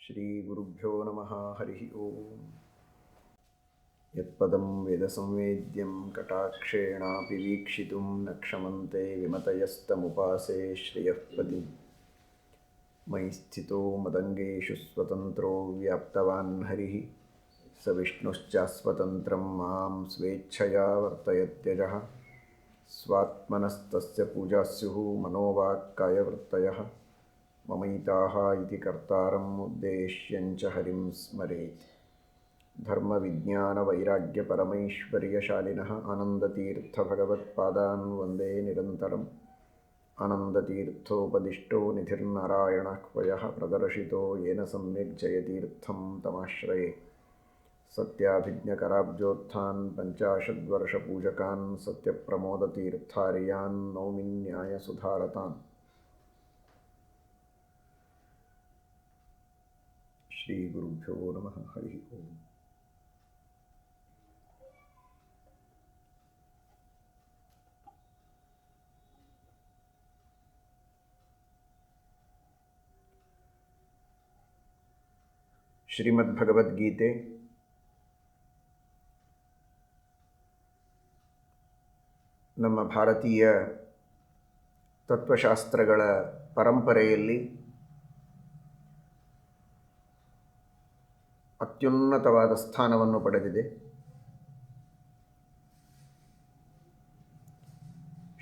श्रीगुरुभ्यो नमः। हरिः ओम्। यत्पदं वेदसंवेद्यं कटाक्षेणापि वीक्षितुं न क्षमन्ते विमतयस्तमुपासे श्रियः पतिं। मयि स्थितो मदङ्गेषु स्वतन्त्रो व्याप्तवान् हरिः स विष्णुश्चास्वतन्त्रं मां स्वेच्छया वर्तयत्यजः। स्वात्मनस्तस्य पूजा स्युः मनोवाक्कायवृत्तयः। ममैताः इति कर्तारम् उद्देश्यञ्च हरिं स्मरेत्। धर्मविज्ञानवैराग्यपरमैश्वर्यशालिनः आनन्दतीर्थभगवत्पादान् वन्दे निरन्तरम्। आनन्दतीर्थोपदिष्टो निधिर्नारायणः क्वयः प्रदर्शितो येन सम्यक् जयतीर्थं तमाश्रये। सत्याभिज्ञकराब्जोत्थान् पञ्चाशद्वर्षपूजकान् सत्यप्रमोदतीर्थार्यान् नौमि न्यायसुधारतान्। श्रीगुरुभ्यो नमः। हरिः ओम्। ಶ್ರೀಮದ್ಭಗವದ್ಗೀತೆ ನಮ್ಮ ಭಾರತೀಯ ತತ್ವಶಾಸ್ತ್ರಗಳ ಪರಂಪರೆಯಲ್ಲಿ ಅತ್ಯುನ್ನತವಾದ ಸ್ಥಾನವನ್ನು ಪಡೆದಿದೆ.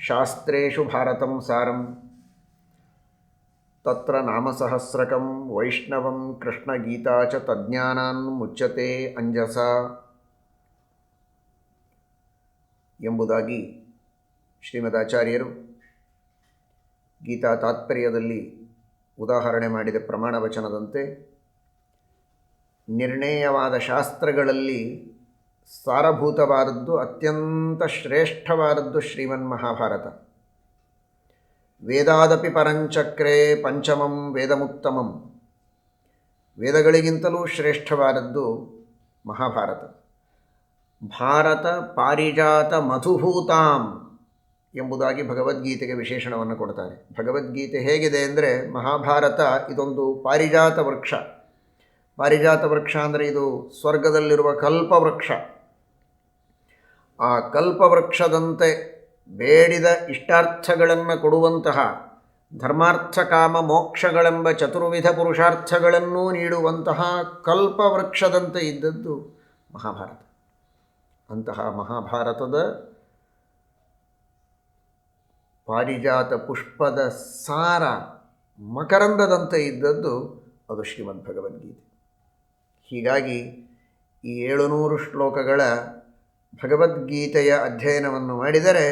ಶಾಸ್ತ್ರೇಷು ಭಾರತಂ ಸಾರಂ ತತ್ರ ನಾಮಸಹಸ್ರಕಂ ವೈಷ್ಣವಂ ಕೃಷ್ಣಗೀತಾ ಚ ತಜ್ಞಾನಾನ್ ಮುಚ್ಯತೆ ಅಂಜಸ ಎಂಬುದಾಗಿ ಶ್ರೀಮದಾಚಾರ್ಯರು ಗೀತಾ ತಾತ್ಪರ್ಯದಲ್ಲಿ ಉದಾಹರಣೆ ಮಾಡಿದ ಪ್ರಮಾಣ ವಚನದಂತೆ ನಿರ್ಣೇಯವಾದ ಶಾಸ್ತ್ರಗಳಲ್ಲಿ ಸಾರಭೂತವಾದದ್ದು, ಅತ್ಯಂತ ಶ್ರೇಷ್ಠವಾದದ್ದು ಶ್ರೀಮನ್ಮಹಾಭಾರತ. ವೇದಾದಪಿ ಪರಂಚಕ್ರೇ ಪಂಚಮಂ ವೇದಮುತ್ತಮಂ. ವೇದಗಳಿಗಿಂತಲೂ ಶ್ರೇಷ್ಠವಾದದ್ದು ಮಹಾಭಾರತ. ಭಾರತ ಪಾರಿಜಾತ ಮಧುಭೂತಾಂ ಎಂಬುದಾಗಿ ಭಗವದ್ಗೀತೆಗೆ ವಿಶೇಷಣವನ್ನು ಕೊಡ್ತಾರೆ. ಭಗವದ್ಗೀತೆ ಹೇಗಿದೆ ಅಂದರೆ, ಮಹಾಭಾರತ ಇದೊಂದು ಪಾರಿಜಾತ ವೃಕ್ಷ. ಪಾರಿಜಾತ ವೃಕ್ಷ ಅಂದರೆ ಇದು ಸ್ವರ್ಗದಲ್ಲಿರುವ ಕಲ್ಪವೃಕ್ಷ. ಆ ಕಲ್ಪವೃಕ್ಷದಂತೆ ಬೇಡಿದ ಇಷ್ಟಾರ್ಥಗಳನ್ನು ಕೊಡುವಂತಹ, ಧರ್ಮಾರ್ಥ ಕಾಮ ಮೋಕ್ಷಗಳೆಂಬ ಚತುರ್ವಿಧ ಪುರುಷಾರ್ಥಗಳನ್ನೂ ನೀಡುವಂತಹ ಕಲ್ಪವೃಕ್ಷದಂತೆ ಇದ್ದದ್ದು ಮಹಾಭಾರತ. ಅಂತಹ ಮಹಾಭಾರತದ ಪಾರಿಜಾತ ಪುಷ್ಪದ ಸಾರ ಮಕರಂದದಂತೆ ಇದ್ದದ್ದು ಅದು ಶ್ರೀಮದ್ಭಗವದ್ಗೀತೆ. ಹೀಗಾಗಿ ಈ 700 ಶ್ಲೋಕಗಳ ಭಗವದ್ಗೀತೆಯ ಅಧ್ಯಯನವನ್ನು ಮಾಡಿದರೆ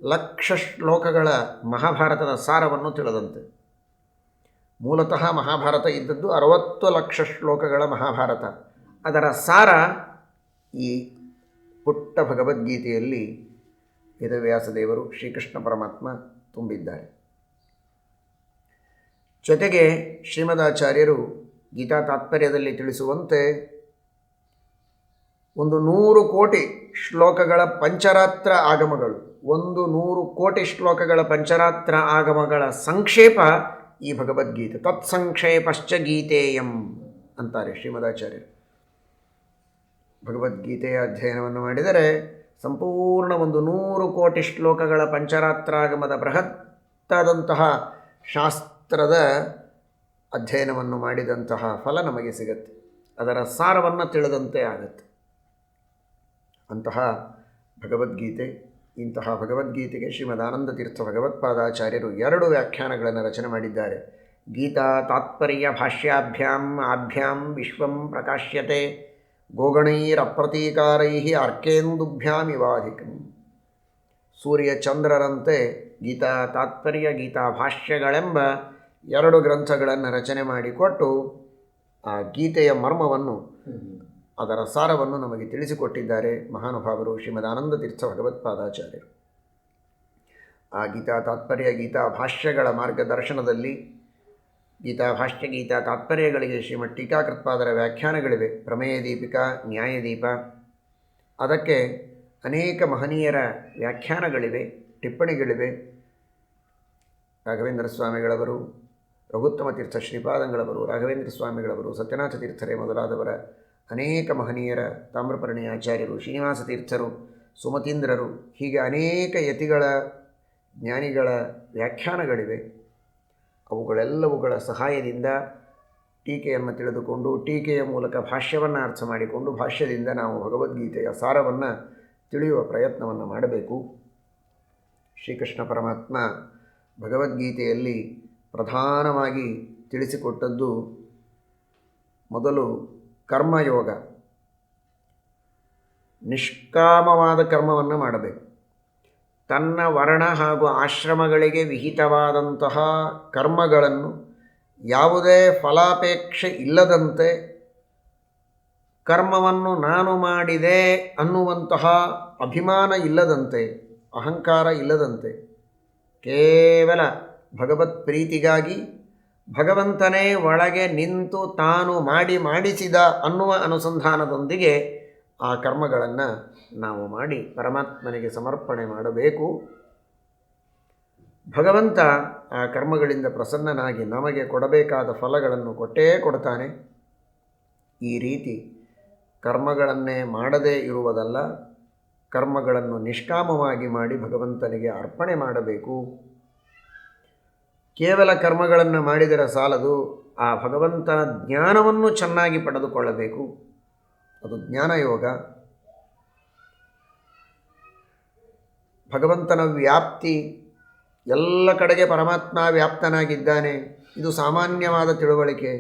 1,00,000 ಶ್ಲೋಕಗಳ ಮಹಾಭಾರತದ ಸಾರವನ್ನು ತಿಳಿದಂತೆ. ಮೂಲತಃ ಮಹಾಭಾರತ ಇದ್ದದ್ದು 60 ಲಕ್ಷ ಶ್ಲೋಕಗಳ ಮಹಾಭಾರತ. ಅದರ ಸಾರ ಈ ಪುಟ್ಟ ಭಗವದ್ಗೀತೆಯಲ್ಲಿ ವೇದವ್ಯಾಸದೇವರು ಶ್ರೀಕೃಷ್ಣ ಪರಮಾತ್ಮ ತುಂಬಿದ್ದಾರೆ. ಜೊತೆಗೆ ಶ್ರೀಮದಾಚಾರ್ಯರು ಗೀತಾ ತಾತ್ಪರ್ಯದಲ್ಲಿ ತಿಳಿಸುವಂತೆ ಒಂದು 100 ಕೋಟಿ ಶ್ಲೋಕಗಳ ಪಂಚರಾತ್ರ ಆಗಮಗಳು, 100 ಕೋಟಿ ಶ್ಲೋಕಗಳ ಪಂಚರಾತ್ರ ಆಗಮಗಳ ಸಂಕ್ಷೇಪ ಈ ಭಗವದ್ಗೀತೆ. ತತ್ಸಂಕ್ಷೇಪಶ್ಚ ಗೀತೆಯಂ ಅಂತಾರೆ ಶ್ರೀಮದಾಚಾರ್ಯರು. ಭಗವದ್ಗೀತೆಯ ಅಧ್ಯಯನವನ್ನು ಮಾಡಿದರೆ ಸಂಪೂರ್ಣ 100 ಕೋಟಿ ಶ್ಲೋಕಗಳ ಪಂಚರಾತ್ರಾಗಮದ ಬೃಹತ್ತಾದಂತಹ ಶಾಸ್ತ್ರದ ಅಧ್ಯಯನವನ್ನು ಮಾಡಿದಂತಹ ಫಲ ನಮಗೆ ಸಿಗತ್ತೆ. ಅದರ ಸಾರವನ್ನು ತಿಳಿದಂತೆ ಆಗತ್ತೆ. ಅಂತಹ ಭಗವದ್ಗೀತೆ. ಇಂತಹ ಭಗವದ್ಗೀತೆಗೆ ಶ್ರೀಮದಾನಂದ ತೀರ್ಥ ಭಗವತ್ಪಾದಾಚಾರ್ಯರು 2 ವ್ಯಾಖ್ಯಾನಗಳನ್ನು ರಚನೆ ಮಾಡಿದ್ದಾರೆ. ಗೀತಾ ತಾತ್ಪರ್ಯ ಭಾಷ್ಯಾಭ್ಯಾಂ ಆಭ್ಯಾಂ ವಿಶ್ವಂ ಪ್ರಕಾಶ್ಯತೆ ಗೋಗಣೈರಪ್ರತೀಕಾರೈ ಅರ್ಕೇಂದುಭ್ಯಾಂ ಇವಾಧಿಕಂ. ಸೂರ್ಯ ಚಂದ್ರರಂತೆ ಗೀತಾ ತಾತ್ಪರ್ಯ ಗೀತಾ ಭಾಷ್ಯಗಳೆಂಬ 2 ಗ್ರಂಥಗಳನ್ನು ರಚನೆ ಮಾಡಿಕೊಟ್ಟು ಆ ಗೀತೆಯ ಮರ್ಮವನ್ನು, ಅದರ ಸಾರವನ್ನು ನಮಗೆ ತಿಳಿಸಿಕೊಟ್ಟಿದ್ದಾರೆ ಮಹಾನುಭಾವರು ಶ್ರೀಮದಾನಂದ ತೀರ್ಥ ಭಗವತ್ಪಾದಾಚಾರ್ಯರು. ಆ ಗೀತಾ ತಾತ್ಪರ್ಯ ಗೀತಾ ಭಾಷ್ಯಗಳ ಮಾರ್ಗದರ್ಶನದಲ್ಲಿ ಗೀತಾ ಭಾಷ್ಯ ಗೀತಾ ತಾತ್ಪರ್ಯಗಳಿಗೆ ಶ್ರೀಮಠ್ ಟೀಕಾಕೃತ್ಪಾದರ ವ್ಯಾಖ್ಯಾನಗಳಿವೆ. ಪ್ರಮೇಯ ದೀಪಿಕಾ, ನ್ಯಾಯದೀಪ. ಅದಕ್ಕೆ ಅನೇಕ ಮಹನೀಯರ ವ್ಯಾಖ್ಯಾನಗಳಿವೆ, ಟಿಪ್ಪಣಿಗಳಿವೆ. ರಾಘವೇಂದ್ರ ಸ್ವಾಮಿಗಳವರು, ರಘುತ್ತಮ ತೀರ್ಥ ಶ್ರೀಪಾದಂಗಳವರು, ರಾಘವೇಂದ್ರ ಸ್ವಾಮಿಗಳವರು, ಸತ್ಯನಾಥ ತೀರ್ಥರೇ ಮೊದಲಾದವರ ಅನೇಕ ಮಹನೀಯರ, ತಾಮ್ರಪರ್ಣಿ ಆಚಾರ್ಯರು, ಶ್ರೀನಿವಾಸ ತೀರ್ಥರು, ಸುಮತೀಂದ್ರರು, ಹೀಗೆ ಅನೇಕ ಯತಿಗಳ, ಜ್ಞಾನಿಗಳ ವ್ಯಾಖ್ಯಾನಗಳಿವೆ. ಅವುಗಳೆಲ್ಲವುಗಳ ಸಹಾಯದಿಂದ ಟೀಕೆಯನ್ನು ತಿಳಿದುಕೊಂಡು, ಟೀಕೆಯ ಮೂಲಕ ಭಾಷ್ಯವನ್ನು ಅರ್ಥ ಮಾಡಿಕೊಂಡು, ಭಾಷ್ಯದಿಂದ ನಾವು ಭಗವದ್ಗೀತೆಯ ಸಾರವನ್ನು ತಿಳಿಯುವ ಪ್ರಯತ್ನವನ್ನು ಮಾಡಬೇಕು. ಶ್ರೀಕೃಷ್ಣ ಪರಮಾತ್ಮ ಭಗವದ್ಗೀತೆಯಲ್ಲಿ ಪ್ರಧಾನವಾಗಿ ತಿಳಿಸಿಕೊಟ್ಟದ್ದು ಮೊದಲು ಕರ್ಮಯೋಗ, ನಿಷ್ಕಾಮವಾದ ಕರ್ಮವನ್ನು ಮಾಡಬೇಕು. ತನ್ನ ವರ್ಣ ಹಾಗೂ ಆಶ್ರಮಗಳಿಗೆ ವಿಹಿತವಾದಂತಹ ಕರ್ಮಗಳನ್ನು ಯಾವುದೇ ಫಲಾಪೇಕ್ಷೆ ಇಲ್ಲದಂತೆ, ಕರ್ಮವನ್ನು ನಾನು ಮಾಡಿದೆ ಅನ್ನುವಂತಹ ಅಭಿಮಾನ ಇಲ್ಲದಂತೆ, ಅಹಂಕಾರ ಇಲ್ಲದಂತೆ, ಕೇವಲ ಭಗವತ್ ಪ್ರೀತಿಗಾಗಿ ಭಗವಂತನೇ ಒಳಗೆ ನಿಂತು ತಾನು ಮಾಡಿಸಿದ ಅನ್ನುವ ಅನುಸಂಧಾನದೊಂದಿಗೆ ಆ ಕರ್ಮಗಳನ್ನು ನಾವು ಮಾಡಿ ಪರಮಾತ್ಮನಿಗೆ ಸಮರ್ಪಣೆ ಮಾಡಬೇಕು. ಭಗವಂತ ಆ ಕರ್ಮಗಳಿಂದ ಪ್ರಸನ್ನನಾಗಿ ನಮಗೆ ಕೊಡಬೇಕಾದ ಫಲಗಳನ್ನು ಕೊಟ್ಟೇ ಕೊಡ್ತಾನೆ. ಈ ರೀತಿ ಕರ್ಮಗಳನ್ನೇ ಮಾಡದೇ ಇರುವುದಲ್ಲ, ಕರ್ಮಗಳನ್ನು ನಿಷ್ಕಾಮವಾಗಿ ಮಾಡಿ ಭಗವಂತನಿಗೆ ಅರ್ಪಣೆ ಮಾಡಬೇಕು. ಕೇವಲ ಕರ್ಮಗಳನ್ನು ಮಾಡಿದರೆ ಸಾಲದು, ಆ ಭಗವಂತನ ಜ್ಞಾನವನ್ನು ಚೆನ್ನಾಗಿ ಪಡೆದುಕೊಳ್ಳಬೇಕು. ಅದು ಜ್ಞಾನಯೋಗ. ಭಗವಂತನ ವ್ಯಾಪ್ತಿ, ಎಲ್ಲ ಕಡೆಗೆ ಪರಮಾತ್ಮ ವ್ಯಾಪ್ತನಾಗಿದ್ದಾನೆ, ಇದು ಸಾಮಾನ್ಯವಾದ ತಿಳುವಳಿಕೆ.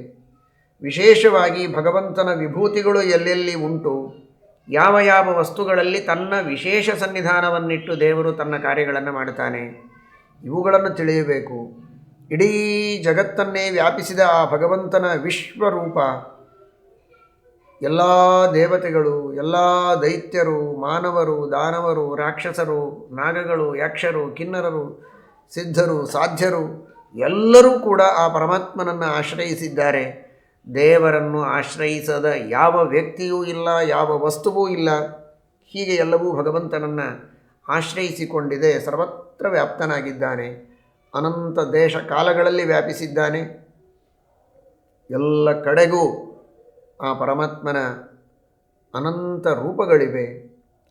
ವಿಶೇಷವಾಗಿ ಭಗವಂತನ ವಿಭೂತಿಗಳು ಎಲ್ಲೆಲ್ಲಿ ಉಂಟು, ಯಾವ ಯಾವ ವಸ್ತುಗಳಲ್ಲಿ ತನ್ನ ವಿಶೇಷ ಸನ್ನಿಧಾನವನ್ನಿಟ್ಟು ದೇವರು ತನ್ನ ಕಾರ್ಯಗಳನ್ನು ಮಾಡ್ತಾನೆ, ಇವುಗಳನ್ನು ತಿಳಿಯಬೇಕು. ಇಡೀ ಜಗತ್ತನ್ನೇ ವ್ಯಾಪಿಸಿದ ಆ ಭಗವಂತನ ವಿಶ್ವರೂಪ, ಎಲ್ಲ ದೇವತೆಗಳು, ಎಲ್ಲ ದೈತ್ಯರು, ಮಾನವರು, ದಾನವರು, ರಾಕ್ಷಸರು, ನಾಗಗಳು, ಯಕ್ಷರು, ಕಿನ್ನರರು, ಸಿದ್ಧರು, ಸಾಧ್ಯರು ಎಲ್ಲರೂ ಕೂಡ ಆ ಪರಮಾತ್ಮನನ್ನು ಆಶ್ರಯಿಸಿದ್ದಾರೆ. ದೇವರನ್ನು ಆಶ್ರಯಿಸದ ಯಾವ ವ್ಯಕ್ತಿಯೂ ಇಲ್ಲ, ಯಾವ ವಸ್ತುವೂ ಇಲ್ಲ. ಹೀಗೆ ಎಲ್ಲವೂ ಭಗವಂತನನ್ನು ಆಶ್ರಯಿಸಿಕೊಂಡಿದೆ. ಸರ್ವತ್ರ ವ್ಯಾಪ್ತನಾಗಿದ್ದಾನೆ, ಅನಂತ ದೇಶ ಕಾಲಗಳಲ್ಲಿ ವ್ಯಾಪಿಸಿದ್ದಾನೆ. ಎಲ್ಲ ಕಡೆಗೂ ಆ ಪರಮಾತ್ಮನ ಅನಂತ ರೂಪಗಳಿವೆ.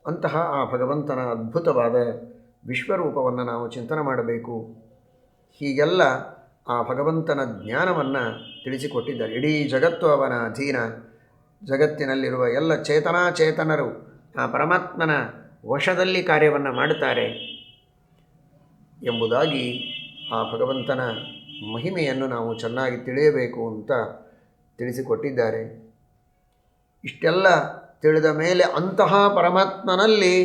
ಅಂತಹ ಆ ಭಗವಂತನ ಅದ್ಭುತವಾದ ವಿಶ್ವರೂಪವನ್ನು ನಾವು ಚಿಂತನೆ ಮಾಡಬೇಕು. ಹೀಗೆಲ್ಲ ಆ ಭಗವಂತನ ಜ್ಞಾನವನ್ನು ತಿಳಿಸಿಕೊಟ್ಟಿದ್ದಾರೆ. ಇಡೀ ಜಗತ್ತು ಅವನ ಅಧೀನ, ಜಗತ್ತಿನಲ್ಲಿರುವ ಎಲ್ಲ ಚೇತನಾಚೇತನರು ಆ ಪರಮಾತ್ಮನ ವಶದಲ್ಲಿ ಕಾರ್ಯವನ್ನು ಮಾಡುತ್ತಾರೆ ಎಂಬುದಾಗಿ ಆ ಭಗವಂತನ ಮಹಿಮೆಯನ್ನು ನಾವು ಚೆನ್ನಾಗಿ ತಿಳಿಯಬೇಕು ಅಂತ ತಿಳಿಸಿಕೊಟ್ಟಿದ್ದಾರೆ. ಇಷ್ಟೆಲ್ಲ ತಿಳಿದ ಮೇಲೆ ಅಂತಹ ಪರಮಾತ್ಮನಲ್ಲಿ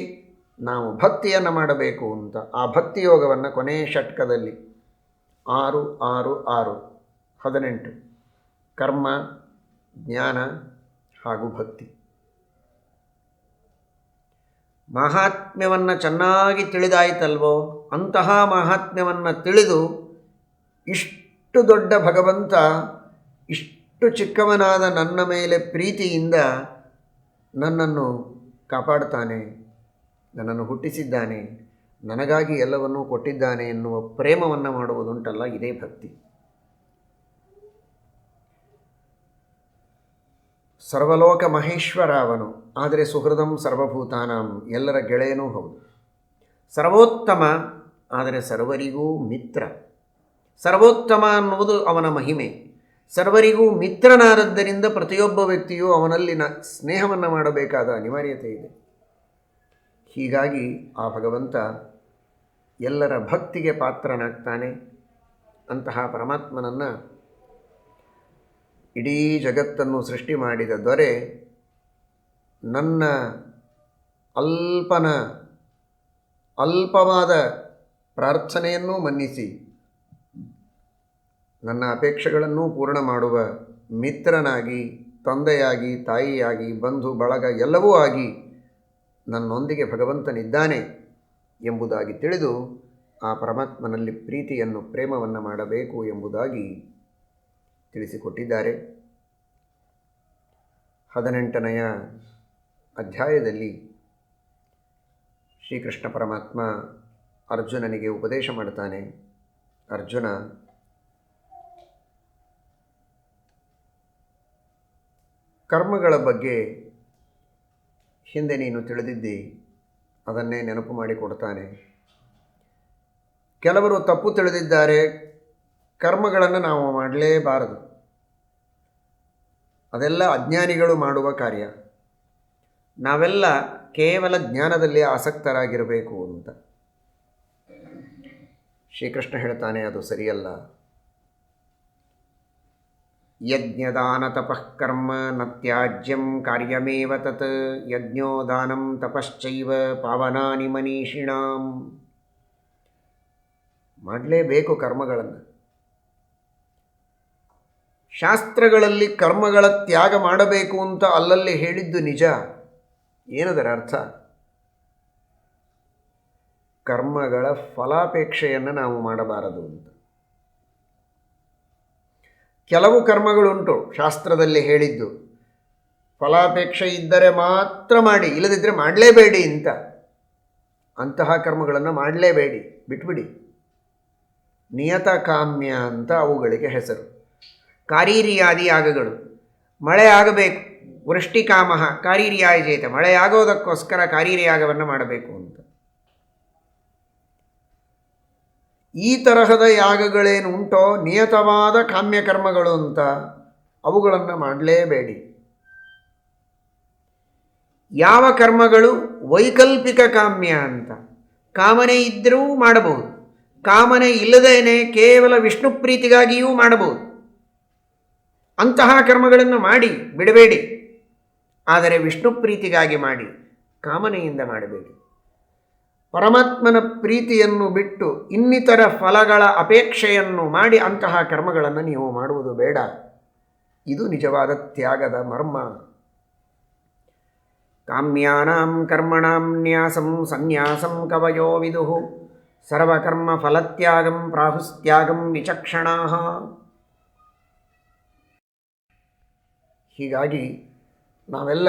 ನಾವು ಭಕ್ತಿಯನ್ನು ಮಾಡಬೇಕು ಅಂತ ಆ ಭಕ್ತಿಯೋಗವನ್ನು ಕೊನೆಯ ಷಟ್ಕದಲ್ಲಿ 6, 6, 6, 18 ಕರ್ಮ, ಜ್ಞಾನ ಹಾಗೂ ಭಕ್ತಿ. ಮಹಾತ್ಮ್ಯವನ್ನು ಚೆನ್ನಾಗಿ ತಿಳಿದಾಯಿತಲ್ವೋ, ಅಂತಹ ಮಹಾತ್ಮ್ಯವನ್ನು ತಿಳಿದು ಇಷ್ಟು ದೊಡ್ಡ ಭಗವಂತ ಇಷ್ಟು ಚಿಕ್ಕವನಾದ ನನ್ನ ಮೇಲೆ ಪ್ರೀತಿಯಿಂದ ನನ್ನನ್ನು ಕಾಪಾಡ್ತಾನೆ, ನನ್ನನ್ನು ಹುಟ್ಟಿಸಿದ್ದಾನೆ, ನನಗಾಗಿ ಎಲ್ಲವನ್ನೂ ಕೊಟ್ಟಿದ್ದಾನೆ ಎನ್ನುವ ಪ್ರೇಮವನ್ನು ಮಾಡುವುದುಂಟಲ್ಲ, ಇದೇ ಭಕ್ತಿ. ಸರ್ವಲೋಕ ಮಹೇಶ್ವರ ಅವನು, ಆದರೆ ಸುಹೃದಂ ಸರ್ವಭೂತಾನಾಂ, ಎಲ್ಲರ ಗೆಳೆಯನೂ ಹೌದು. ಸರ್ವೋತ್ತಮ, ಆದರೆ ಸರ್ವರಿಗೂ ಮಿತ್ರ. ಸರ್ವೋತ್ತಮ ಅನ್ನುವುದು ಅವನ ಮಹಿಮೆ. ಸರ್ವರಿಗೂ ಮಿತ್ರನಾದದ್ದರಿಂದ ಪ್ರತಿಯೊಬ್ಬ ವ್ಯಕ್ತಿಯೂ ಅವನಲ್ಲಿ ಸ್ನೇಹವನ್ನು ಮಾಡಬೇಕಾದ ಅನಿವಾರ್ಯತೆ ಇದೆ. ಹೀಗಾಗಿ ಆ ಭಗವಂತ ಎಲ್ಲರ ಭಕ್ತಿಗೆ ಪಾತ್ರನಾಗ್ತಾನೆ. ಅಂತಹ ಪರಮಾತ್ಮನನ್ನು ಇಡೀ ಜಗತ್ತನ್ನು ಸೃಷ್ಟಿ ಮಾಡಿದ ದೊರೆ ನನ್ನ ಅಲ್ಪವಾದ ಪ್ರಾರ್ಥನೆಯನ್ನೂ ಮನ್ನಿಸಿ ನನ್ನ ಅಪೇಕ್ಷೆಗಳನ್ನೂ ಪೂರ್ಣ ಮಾಡುವ ಮಿತ್ರನಾಗಿ, ತಂದೆಯಾಗಿ, ತಾಯಿಯಾಗಿ, ಬಂಧು ಬಳಗ ಎಲ್ಲವೂ ಆಗಿ ನನ್ನೊಂದಿಗೆ ಭಗವಂತನಿದ್ದಾನೆ ಎಂಬುದಾಗಿ ತಿಳಿದು ಆ ಪರಮಾತ್ಮನಲ್ಲಿ ಪ್ರೀತಿಯನ್ನು, ಪ್ರೇಮವನ್ನು ಮಾಡಬೇಕು ಎಂಬುದಾಗಿ ತಿಳಿಸಿಕೊಟ್ಟಿದ್ದಾರೆ. 18ನೆಯ ಅಧ್ಯಾಯದಲ್ಲಿ ಶ್ರೀಕೃಷ್ಣ ಪರಮಾತ್ಮ ಅರ್ಜುನನಿಗೆ ಉಪದೇಶ ಮಾಡ್ತಾನೆ. ಅರ್ಜುನ, ಕರ್ಮಗಳ ಬಗ್ಗೆ ಹಿಂದೆ ನೀನು ತಿಳಿದಿದ್ದಿ, ಅದನ್ನೇ ನೆನಪು ಮಾಡಿಕೊಡ್ತಾನೆ. ಕೆಲವರು ತಪ್ಪು ತಿಳಿದಿದ್ದಾರೆ, ಕರ್ಮಗಳನ್ನು ನಾವು ಮಾಡಲೇಬಾರದು, ಅದೆಲ್ಲ ಅಜ್ಞಾನಿಗಳು ಮಾಡುವ ಕಾರ್ಯ, ನಾವೆಲ್ಲ ಕೇವಲ ಜ್ಞಾನದಲ್ಲಿ ಆಸಕ್ತರಾಗಿರಬೇಕು ಅಂತ. ಶ್ರೀಕೃಷ್ಣ ಹೇಳ್ತಾನೆ, ಅದು ಸರಿಯಲ್ಲ. ಯಜ್ಞದಾನ ತಪಃ ಕರ್ಮ ನ ತ್ಯಾಜ್ಯಂ ಕಾರ್ಯಮೇವ ತತ್ ಯಜ್ಞೋ ದಾನಂ ತಪಶ್ಚೈವ ಪಾವನಾನಿ ಮನೀಷಿಣಾಂ. ಮಾಡಲೇಬೇಕು ಕರ್ಮಗಳನ್ನು. ಶಾಸ್ತ್ರಗಳಲ್ಲಿ ಕರ್ಮಗಳ ತ್ಯಾಗ ಮಾಡಬೇಕು ಅಂತ ಅಲ್ಲಲ್ಲಿ ಹೇಳಿದ್ದು ನಿಜ. ಏನದರ ಅರ್ಥ? ಕರ್ಮಗಳ ಫಲಾಪೇಕ್ಷೆಯನ್ನು ನಾವು ಮಾಡಬಾರದು ಅಂತ. ಕೆಲವು ಕರ್ಮಗಳುಂಟು ಶಾಸ್ತ್ರದಲ್ಲಿ ಹೇಳಿದ್ದು, ಫಲಾಪೇಕ್ಷೆ ಇದ್ದರೆ ಮಾತ್ರ ಮಾಡಿ, ಇಲ್ಲದಿದ್ದರೆ ಮಾಡಲೇಬೇಡಿ ಅಂತ. ಅಂತಹ ಕರ್ಮಗಳನ್ನು ಮಾಡಲೇಬೇಡಿ, ಬಿಟ್ಬಿಡಿ. ನಿಯತ ಕಾಮ್ಯ ಅಂತ ಅವುಗಳಿಗೆ ಹೆಸರು. ಕಾರೀರಿಯಾದಿ ಯಾಗಗಳು, ಮಳೆ ಆಗಬೇಕು, ವೃಷ್ಟಿಕಾಮ ಕಾರೀರಿಯಾಯ ಚೇತ, ಮಳೆಯಾಗೋದಕ್ಕೋಸ್ಕರ ಕಾರೀರಿಯಾಗವನ್ನು ಮಾಡಬೇಕು ಅಂತ. ಈ ತರಹದ ಯಾಗಗಳೇನು ಉಂಟೋ ನಿಯತವಾದ ಕಾಮ್ಯಕರ್ಮಗಳು ಅಂತ, ಅವುಗಳನ್ನು ಮಾಡಲೇಬೇಡಿ. ಯಾವ ಕರ್ಮಗಳು ವೈಕಲ್ಪಿಕ ಕಾಮ್ಯ ಅಂತ, ಕಾಮನೆ ಇದ್ದರೂ ಮಾಡಬಹುದು, ಕಾಮನೆ ಇಲ್ಲದೇನೆ ಕೇವಲ ವಿಷ್ಣು ಪ್ರೀತಿಗಾಗಿಯೂ ಮಾಡಬಹುದು, ಅಂತಹ ಕರ್ಮಗಳನ್ನು ಮಾಡಿ ಬಿಡಬೇಡಿ. ಆದರೆ ವಿಷ್ಣು ಪ್ರೀತಿಗಾಗಿ ಮಾಡಿ, ಕಾಮನೆಯಿಂದ ಮಾಡಬೇಡಿ. ಪರಮಾತ್ಮನ ಪ್ರೀತಿಯನ್ನು ಬಿಟ್ಟು ಇನ್ನಿತರ ಫಲಗಳ ಅಪೇಕ್ಷೆಯನ್ನು ಮಾಡಿ ಅಂತಹ ಕರ್ಮಗಳನ್ನು ನೀವು ಮಾಡುವುದು ಬೇಡ. ಇದು ನಿಜವಾದ ತ್ಯಾಗದ ಮರ್ಮ. ಕಾಮ್ಯಾನಾಂ ಕರ್ಮಣಾಂ ನ್ಯಾಸಂ ಸನ್ಯಾಸಂ ಕವಯೋ ವಿದುಃ ಸರ್ವಕರ್ಮ ಫಲತ್ಯಾಗಂ ಪ್ರಾಹುಸ್ತ್ಯಾಗಂ ವಿಚಕ್ಷಣಾಃ. ಹೀಗಾಗಿ ನಾವೆಲ್ಲ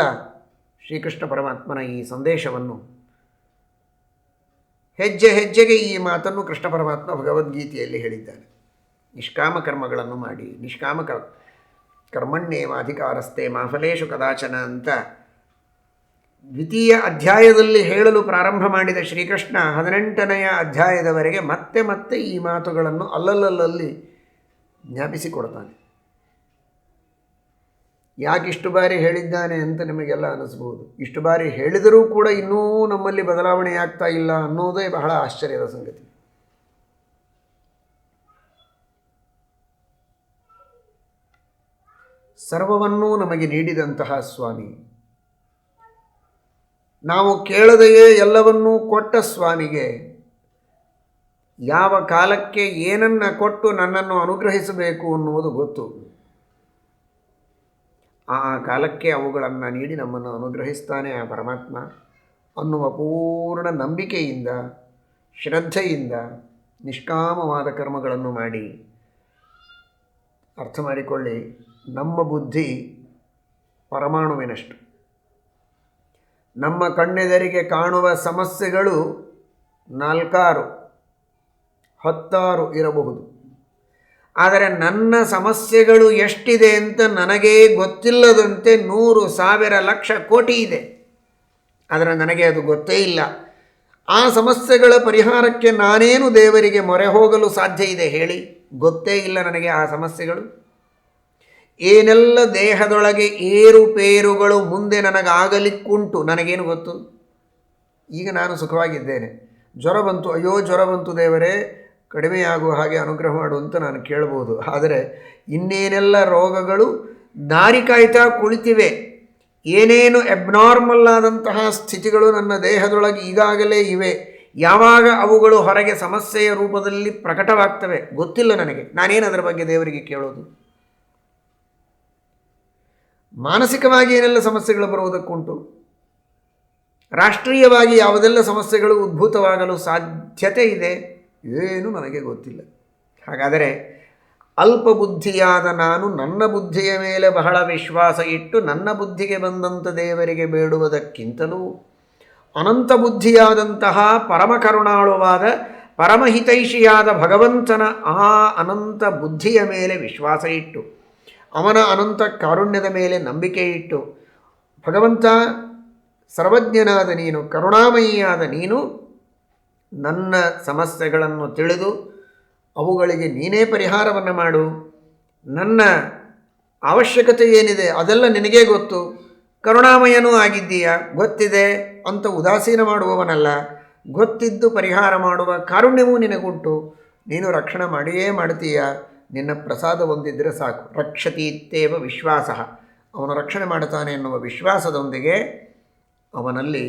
ಶ್ರೀಕೃಷ್ಣ ಪರಮಾತ್ಮನ ಈ ಸಂದೇಶವನ್ನು, ಹೆಜ್ಜೆ ಹೆಜ್ಜೆಗೆ ಈ ಮಾತನ್ನು ಕೃಷ್ಣ ಪರಮಾತ್ಮ ಭಗವದ್ಗೀತೆಯಲ್ಲಿ ಹೇಳಿದ್ದಾನೆ. ನಿಷ್ಕಾಮ ಕರ್ಮಗಳನ್ನು ಮಾಡಿ, ಕರ್ಮಣ್ಯೇವ ಅಧಿಕಾರಸ್ಥೆ ಮಾ ಫಲೇಷು ಕದಾಚನ ಅಂತ ದ್ವಿತೀಯ ಅಧ್ಯಾಯದಲ್ಲಿ ಹೇಳಲು ಪ್ರಾರಂಭ ಮಾಡಿದ ಶ್ರೀಕೃಷ್ಣ 18ನೆಯ ಅಧ್ಯಾಯದವರೆಗೆ ಮತ್ತೆ ಮತ್ತೆ ಈ ಮಾತುಗಳನ್ನು ಅಲ್ಲಲ್ಲಲ್ಲಿ ಜ್ಞಾಪಿಸಿಕೊಡ್ತಾನೆ. ಯಾಕಿಷ್ಟು ಬಾರಿ ಹೇಳಿದ್ದಾನೆ ಅಂತ ನಿಮಗೆಲ್ಲ ಅನ್ನಿಸ್ಬೋದು. ಇಷ್ಟು ಬಾರಿ ಹೇಳಿದರೂ ಕೂಡ ಇನ್ನೂ ನಮ್ಮಲ್ಲಿ ಬದಲಾವಣೆ ಆಗ್ತಾ ಇಲ್ಲ ಅನ್ನೋದೇ ಬಹಳ ಆಶ್ಚರ್ಯದ ಸಂಗತಿ. ಸರ್ವವನ್ನೂ ನಮಗೆ ನೀಡಿದಂತಹ ಸ್ವಾಮಿ, ನಾವು ಕೇಳದೆಯೇ ಎಲ್ಲವನ್ನೂ ಕೊಟ್ಟ ಸ್ವಾಮಿಗೆ ಯಾವ ಕಾಲಕ್ಕೆ ಏನನ್ನು ಕೊಟ್ಟು ನನ್ನನ್ನು ಅನುಗ್ರಹಿಸಬೇಕು ಅನ್ನುವುದು ಗೊತ್ತು. ಆ ಕಾಲಕ್ಕೆ ಅವುಗಳನ್ನು ನೀಡಿ ನಮ್ಮನ್ನು ಅನುಗ್ರಹಿಸ್ತಾನೆ ಆ ಪರಮಾತ್ಮ ಅನ್ನುವ ಪೂರ್ಣ ನಂಬಿಕೆಯಿಂದ, ಶ್ರದ್ಧೆಯಿಂದ ನಿಷ್ಕಾಮವಾದ ಕರ್ಮಗಳನ್ನು ಮಾಡಿ. ಅರ್ಥ ಮಾಡಿಕೊಳ್ಳಿ, ನಮ್ಮ ಬುದ್ಧಿ ಪರಮಾಣುವಿನಷ್ಟು. ನಮ್ಮ ಕಣ್ಣೆದರಿಗೆ ಕಾಣುವ ಸಮಸ್ಯೆಗಳು 4, 10 ಇರಬಹುದು. ಆದರೆ ನನ್ನ ಸಮಸ್ಯೆಗಳು ಎಷ್ಟಿದೆ ಅಂತ ನನಗೇ ಗೊತ್ತಿಲ್ಲದಂತೆ 100, 1000, ಲಕ್ಷ, ಕೋಟಿ ಇದೆ. ಆದರೆ ನನಗೆ ಅದು ಗೊತ್ತೇ ಇಲ್ಲ. ಆ ಸಮಸ್ಯೆಗಳ ಪರಿಹಾರಕ್ಕೆ ನಾನೇನು ದೇವರಿಗೆ ಮೊರೆ ಹೋಗಲು ಸಾಧ್ಯ ಇದೆ ಹೇಳಿ? ಗೊತ್ತೇ ಇಲ್ಲ ನನಗೆ ಆ ಸಮಸ್ಯೆಗಳು. ಏನೆಲ್ಲ ದೇಹದೊಳಗೆ ಏರುಪೇರುಗಳು ಮುಂದೆ ನನಗಾಗಲಿಕ್ಕುಂಟು ನನಗೇನು ಗೊತ್ತು? ಈಗ ನಾನು ಸುಖವಾಗಿದ್ದೇನೆ, ಜ್ವರ ಬಂತು, ಅಯ್ಯೋ ಜ್ವರ ಬಂತು ದೇವರೇ, ಕಡಿಮೆಯಾಗುವ ಹಾಗೆ ಅನುಗ್ರಹ ಮಾಡು ಅಂತ ನಾನು ಕೇಳ್ಬೋದು. ಆದರೆ ಇನ್ನೇನೆಲ್ಲ ರೋಗಗಳು ದಾರಿ ಕಾಯ್ತಾ ಕುಳಿತಿವೆ, ಏನೇನು ಅಬ್ನಾರ್ಮಲ್ ಆದಂತಹ ಸ್ಥಿತಿಗಳು ನನ್ನ ದೇಹದೊಳಗೆ ಈಗಾಗಲೇ ಇವೆ, ಯಾವಾಗ ಅವುಗಳು ಹೊರಗೆ ಸಮಸ್ಯೆಯ ರೂಪದಲ್ಲಿ ಪ್ರಕಟವಾಗ್ತವೆ ಗೊತ್ತಿಲ್ಲ ನನಗೆ. ನಾನೇನು ಅದರ ಬಗ್ಗೆ ದೇವರಿಗೆ ಕೇಳೋದು? ಮಾನಸಿಕವಾಗಿ ಏನೆಲ್ಲ ಸಮಸ್ಯೆಗಳು ಬರುವುದಕ್ಕುಂಟು, ರಾಷ್ಟ್ರೀಯವಾಗಿ ಯಾವುದೆಲ್ಲ ಸಮಸ್ಯೆಗಳು ಉದ್ಭೂತವಾಗಲು ಸಾಧ್ಯತೆ ಇದೆ, ಏನೂ ನನಗೆ ಗೊತ್ತಿಲ್ಲ. ಹಾಗಾದರೆ ಅಲ್ಪ ಬುದ್ಧಿಯಾದ ನಾನು ನನ್ನ ಬುದ್ಧಿಯ ಮೇಲೆ ಬಹಳ ವಿಶ್ವಾಸ ಇಟ್ಟು ನನ್ನ ಬುದ್ಧಿಗೆ ಬಂದಂಥ ದೇವರಿಗೆ ಬೇಡುವುದಕ್ಕಿಂತಲೂ ಅನಂತ ಬುದ್ಧಿಯಾದಂತಹ ಪರಮ ಕರುಣಾಳುವಾದ ಪರಮಹಿತೈಷಿಯಾದ ಭಗವಂತನ ಆ ಅನಂತ ಬುದ್ಧಿಯ ಮೇಲೆ ವಿಶ್ವಾಸ ಇಟ್ಟು ಅವನ ಅನಂತ ಕಾರುಣ್ಯದ ಮೇಲೆ ನಂಬಿಕೆ ಇಟ್ಟು, ಭಗವಂತ ಸರ್ವಜ್ಞನಾದ ನೀನು, ಕರುಣಾಮಯಿಯಾದ ನೀನು ನನ್ನ ಸಮಸ್ಯೆಗಳನ್ನು ತಿಳಿದು ಅವುಗಳಿಗೆ ನೀನೇ ಪರಿಹಾರವನ್ನು ಮಾಡು, ನನ್ನ ಅವಶ್ಯಕತೆ ಏನಿದೆ ಅದೆಲ್ಲ ನಿನಗೇ ಗೊತ್ತು, ಕರುಣಾಮಯನೂ ಆಗಿದ್ದೀಯ, ಗೊತ್ತಿದೆ ಅಂತ ಉದಾಸೀನ ಮಾಡುವವನಲ್ಲ, ಗೊತ್ತಿದ್ದು ಪರಿಹಾರ ಮಾಡುವ ಕಾರುಣ್ಯವೂ ನಿನಗುಂಟು, ನೀನು ರಕ್ಷಣೆ ಮಾಡಿಯೇ ಮಾಡ್ತೀಯ, ನಿನ್ನ ಪ್ರಸಾದ ಹೊಂದಿದ್ದರೆ ಸಾಕು. ರಕ್ಷತೀತ್ತೇವ ವಿಶ್ವಾಸ, ಅವನು ರಕ್ಷಣೆ ಮಾಡುತ್ತಾನೆ ಎನ್ನುವ ವಿಶ್ವಾಸದೊಂದಿಗೆ ಅವನಲ್ಲಿ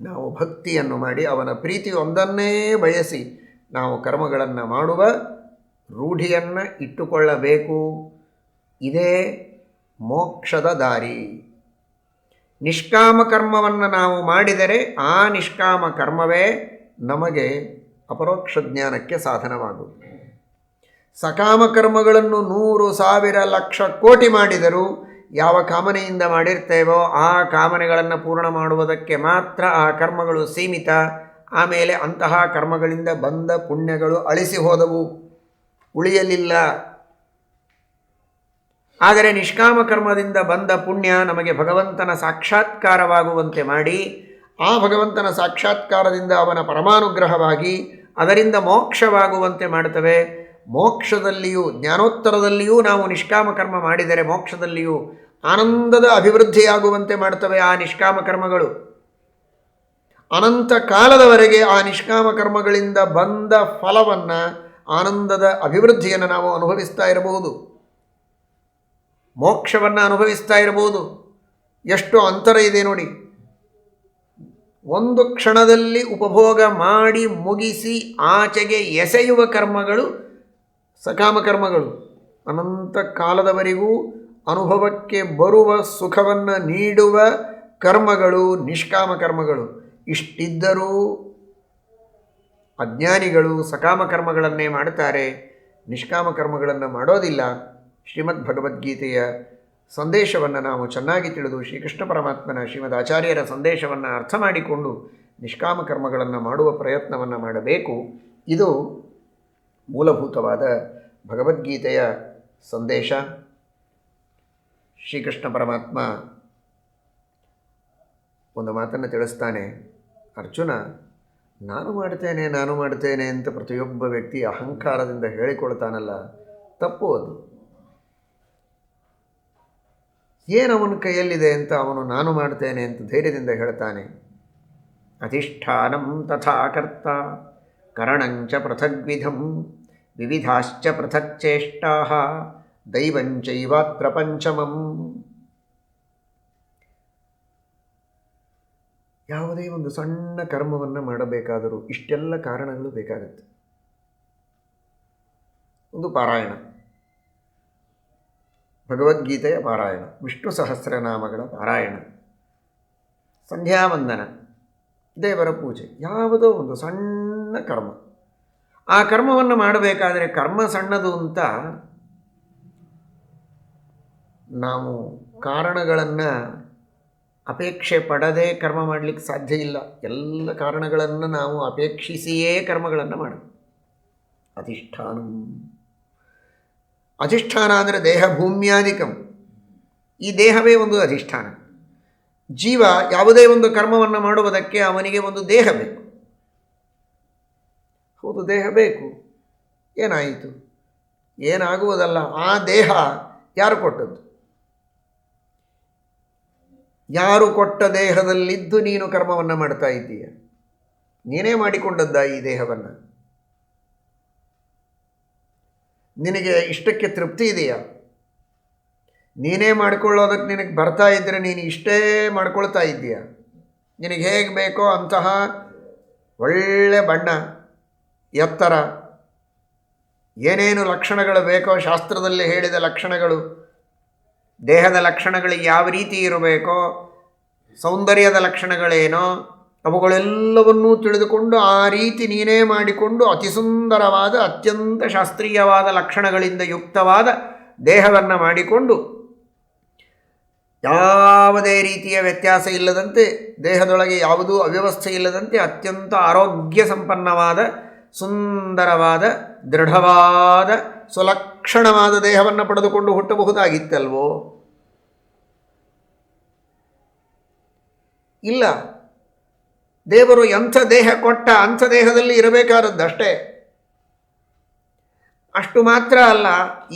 ನಾವು ಭಕ್ತಿಯನ್ನು ಮಾಡಿ ಅವನ ಪ್ರೀತಿಯೊಂದನ್ನೇ ಬಯಸಿ ನಾವು ಕರ್ಮಗಳನ್ನು ಮಾಡುವ ರೂಢಿಯನ್ನು ಇಟ್ಟುಕೊಳ್ಳಬೇಕು. ಇದೇ ಮೋಕ್ಷದ ದಾರಿ. ನಿಷ್ಕಾಮ ಕರ್ಮವನ್ನು ನಾವು ಮಾಡಿದರೆ ಆ ನಿಷ್ಕಾಮ ಕರ್ಮವೇ ನಮಗೆ ಅಪರೋಕ್ಷ ಜ್ಞಾನಕ್ಕೆ ಸಾಧನವಾಗುವುದು. ಸಕಾಮ ಕರ್ಮಗಳನ್ನು 100,000 ಲಕ್ಷ ಕೋಟಿ ಮಾಡಿದರೂ ಯಾವ ಕಾಮನೆಯಿಂದ ಮಾಡಿರ್ತೇವೋ ಆ ಕಾಮನೆಗಳನ್ನು ಪೂರ್ಣ ಮಾಡುವುದಕ್ಕೆ ಮಾತ್ರ ಆ ಕರ್ಮಗಳು ಸೀಮಿತ. ಆಮೇಲೆ ಅಂತಹ ಕರ್ಮಗಳಿಂದ ಬಂದ ಪುಣ್ಯಗಳು ಅಳಿಸಿ ಹೋದವು, ಉಳಿಯಲಿಲ್ಲ. ಆದರೆ ನಿಷ್ಕಾಮ ಕರ್ಮದಿಂದ ಬಂದ ಪುಣ್ಯ ನಮಗೆ ಭಗವಂತನ ಸಾಕ್ಷಾತ್ಕಾರವಾಗುವಂತೆ ಮಾಡಿ, ಆ ಭಗವಂತನ ಸಾಕ್ಷಾತ್ಕಾರದಿಂದ ಅವನ ಪರಮಾನುಗ್ರಹವಾಗಿ ಅದರಿಂದ ಮೋಕ್ಷವಾಗುವಂತೆ ಮಾಡುತ್ತವೆ. ಮೋಕ್ಷದಲ್ಲಿಯೂ ಜ್ಞಾನೋತ್ತರದಲ್ಲಿಯೂ ನಾವು ನಿಷ್ಕಾಮ ಕರ್ಮ ಮಾಡಿದರೆ ಮೋಕ್ಷದಲ್ಲಿಯೂ ಆನಂದದ ಅಭಿವೃದ್ಧಿಯಾಗುವಂತೆ ಮಾಡುತ್ತವೆ. ಆ ನಿಷ್ಕಾಮ ಕರ್ಮಗಳು ಅನಂತ ಕಾಲದವರೆಗೆ ಆ ನಿಷ್ಕಾಮ ಕರ್ಮಗಳಿಂದ ಬಂದ ಫಲವನ್ನು, ಆನಂದದ ಅಭಿವೃದ್ಧಿಯನ್ನು ನಾವು ಅನುಭವಿಸ್ತಾ ಇರಬಹುದು, ಮೋಕ್ಷವನ್ನು ಅನುಭವಿಸ್ತಾ ಇರಬಹುದು. ಎಷ್ಟು ಅಂತರ ಇದೆ ನೋಡಿ. ಒಂದು ಕ್ಷಣದಲ್ಲಿ ಉಪಭೋಗ ಮಾಡಿ ಮುಗಿಸಿ ಆಚೆಗೆ ಎಸೆಯುವ ಕರ್ಮಗಳು ಸಕಾಮ ಕರ್ಮಗಳು, ಅನಂತ ಕಾಲದವರೆಗೂ ಅನುಭವಕ್ಕೆ ಬರುವ ಸುಖವನ್ನು ನೀಡುವ ಕರ್ಮಗಳು ನಿಷ್ಕಾಮ ಕರ್ಮಗಳು. ಇಷ್ಟಿದ್ದರೂ ಅಜ್ಞಾನಿಗಳು ಸಕಾಮ ಕರ್ಮಗಳನ್ನೇ ಮಾಡುತ್ತಾರೆ, ನಿಷ್ಕಾಮ ಕರ್ಮಗಳನ್ನು ಮಾಡೋದಿಲ್ಲ. ಶ್ರೀಮದ್ ಭಗವದ್ಗೀತೆಯ ಸಂದೇಶವನ್ನು ನಾವು ಚೆನ್ನಾಗಿ ತಿಳಿದು ಶ್ರೀಕೃಷ್ಣ ಪರಮಾತ್ಮನ ಶ್ರೀಮದ್ ಆಚಾರ್ಯರ ಸಂದೇಶವನ್ನು ಅರ್ಥ ಮಾಡಿಕೊಂಡು ನಿಷ್ಕಾಮ ಕರ್ಮಗಳನ್ನು ಮಾಡುವ ಪ್ರಯತ್ನವನ್ನು ಮಾಡಬೇಕು. ಇದು ಮೂಲಭೂತವಾದ ಭಗವದ್ಗೀತೆಯ ಸಂದೇಶ. ಶ್ರೀಕೃಷ್ಣ ಪರಮಾತ್ಮ ಒಂದು ಮಾತನ್ನು ತಿಳಿಸ್ತಾನೆ, ಅರ್ಜುನ, ನಾನು ಮಾಡ್ತೇನೆ ಅಂತ ಪ್ರತಿಯೊಬ್ಬ ವ್ಯಕ್ತಿ ಅಹಂಕಾರದಿಂದ ಹೇಳಿಕೊಳ್ತಾನಲ್ಲ, ತಪ್ಪು ಅದು. ಏನವನ ಕೈಯಲ್ಲಿದೆ ಅಂತ ಅವನು ನಾನು ಮಾಡ್ತೇನೆ ಅಂತ ಧೈರ್ಯದಿಂದ ಹೇಳ್ತಾನೆ. ಅಧಿಷ್ಠಾನಂ ತಥಾ ಕರ್ತ ಕರಣಂಚ ಪೃಥಗ್ವಿಧಂ ವಿವಿಧಾಶ್ಚ ಪೃಥಕ್ ಚೇಷ್ಟಾಃ ದೈವಂಚೈವಾತ್ರ ಪಂಚಮಂ. ಯಾವುದೇ ಒಂದು ಸಣ್ಣ ಕರ್ಮವನ್ನು ಮಾಡಬೇಕಾದರೂ ಇಷ್ಟೆಲ್ಲ ಕಾರಣಗಳು ಬೇಕಾಗುತ್ತೆ. ಒಂದು ಪಾರಾಯಣ, ಭಗವದ್ಗೀತೆಯ ಪಾರಾಯಣ, ವಿಷ್ಣು ಸಹಸ್ರನಾಮಗಳ ಪಾರಾಯಣ, ಸಂಧ್ಯಾವಂದನ, ದೇವರ ಪೂಜೆ, ಯಾವುದೋ ಒಂದು ಸಣ್ಣ ಕರ್ಮ. ಆ ಕರ್ಮವನ್ನು ಮಾಡಬೇಕಾದರೆ ಕರ್ಮ ಸಣ್ಣದು ಅಂತ ನಾವು ಕಾರಣಗಳನ್ನು ಅಪೇಕ್ಷೆ ಪಡದೆ ಕರ್ಮ ಮಾಡಲಿಕ್ಕೆ ಸಾಧ್ಯ ಇಲ್ಲ. ಎಲ್ಲ ಕಾರಣಗಳನ್ನು ನಾವು ಅಪೇಕ್ಷಿಸಿಯೇ ಕರ್ಮಗಳನ್ನು ಮಾಡಬೇಕು. ಅಧಿಷ್ಠಾನ ಅಂದರೆ ದೇಹ ಭೂಮ್ಯಾಧಿಕಂ. ಈ ದೇಹವೇ ಒಂದು ಅಧಿಷ್ಠಾನ. ಜೀವ ಯಾವುದೇ ಒಂದು ಕರ್ಮವನ್ನು ಮಾಡುವುದಕ್ಕೆ ಅವನಿಗೆ ಒಂದು ದೇಹ ಬೇಕು. ಹೌದು, ದೇಹ ಬೇಕು. ಏನಾಯಿತು? ಏನಾಗುವುದಲ್ಲ. ಆ ದೇಹ ಯಾರು ಕೊಟ್ಟದ್ದು? ಯಾರು ಕೊಟ್ಟ ದೇಹದಲ್ಲಿದ್ದು ನೀನು ಕರ್ಮವನ್ನು ಮಾಡ್ತಾ ಇದ್ದೀಯ? ನೀನೇ ಮಾಡಿಕೊಂಡದ್ದ ಈ ದೇಹವನ್ನು? ನಿನಗೆ ಇಷ್ಟಕ್ಕೆ ತೃಪ್ತಿ ಇದೆಯಾ? ನೀನೇ ಮಾಡಿಕೊಳ್ಳೋದಕ್ಕೆ ನಿನಗೆ ಬರ್ತಾ ಇದ್ದರೆ ನೀನು ಇಷ್ಟೇ ಮಾಡ್ಕೊಳ್ತಾ ಇದ್ದೀಯ. ನಿನಗೆ ಹೇಗೆ ಬೇಕೋ ಅಂತಹ ಒಳ್ಳೆ ಬಣ್ಣ, ಎತ್ತರ, ಏನೇನು ಲಕ್ಷಣಗಳು ಬೇಕೋ ಶಾಸ್ತ್ರದಲ್ಲಿ ಹೇಳಿದ ಲಕ್ಷಣಗಳು, ದೇಹದ ಲಕ್ಷಣಗಳು ಯಾವ ರೀತಿ ಇರಬೇಕೋ, ಸೌಂದರ್ಯದ ಲಕ್ಷಣಗಳೇನೋ ಅವುಗಳೆಲ್ಲವನ್ನೂ ತಿಳಿದುಕೊಂಡು ಆ ರೀತಿ ನೀನೇ ಮಾಡಿಕೊಂಡು ಅತಿ ಸುಂದರವಾದ ಅತ್ಯಂತ ಶಾಸ್ತ್ರೀಯವಾದ ಲಕ್ಷಣಗಳಿಂದ ಯುಕ್ತವಾದ ದೇಹವನ್ನು ಮಾಡಿಕೊಂಡು ಯಾವುದೇ ರೀತಿಯ ವ್ಯತ್ಯಾಸ ಇಲ್ಲದಂತೆ, ದೇಹದೊಳಗೆ ಯಾವುದೂ ಅವ್ಯವಸ್ಥೆ ಇಲ್ಲದಂತೆ ಅತ್ಯಂತ ಆರೋಗ್ಯ ಸಂಪನ್ನವಾದ ಸುಂದರವಾದ ದೃಢವಾದ ಸುಲಕ್ಷಣವಾದ ದೇಹವನ್ನು ಪಡೆದುಕೊಂಡು ಹುಟ್ಟಬಹುದಾಗಿತ್ತಲ್ವೋ? ಇಲ್ಲ. ದೇವರು ಎಂಥ ದೇಹ ಕೊಟ್ಟ ಅಂಥ ದೇಹದಲ್ಲಿ ಇರಬೇಕಾದದ್ದಷ್ಟೇ. ಅಷ್ಟು ಮಾತ್ರ ಅಲ್ಲ,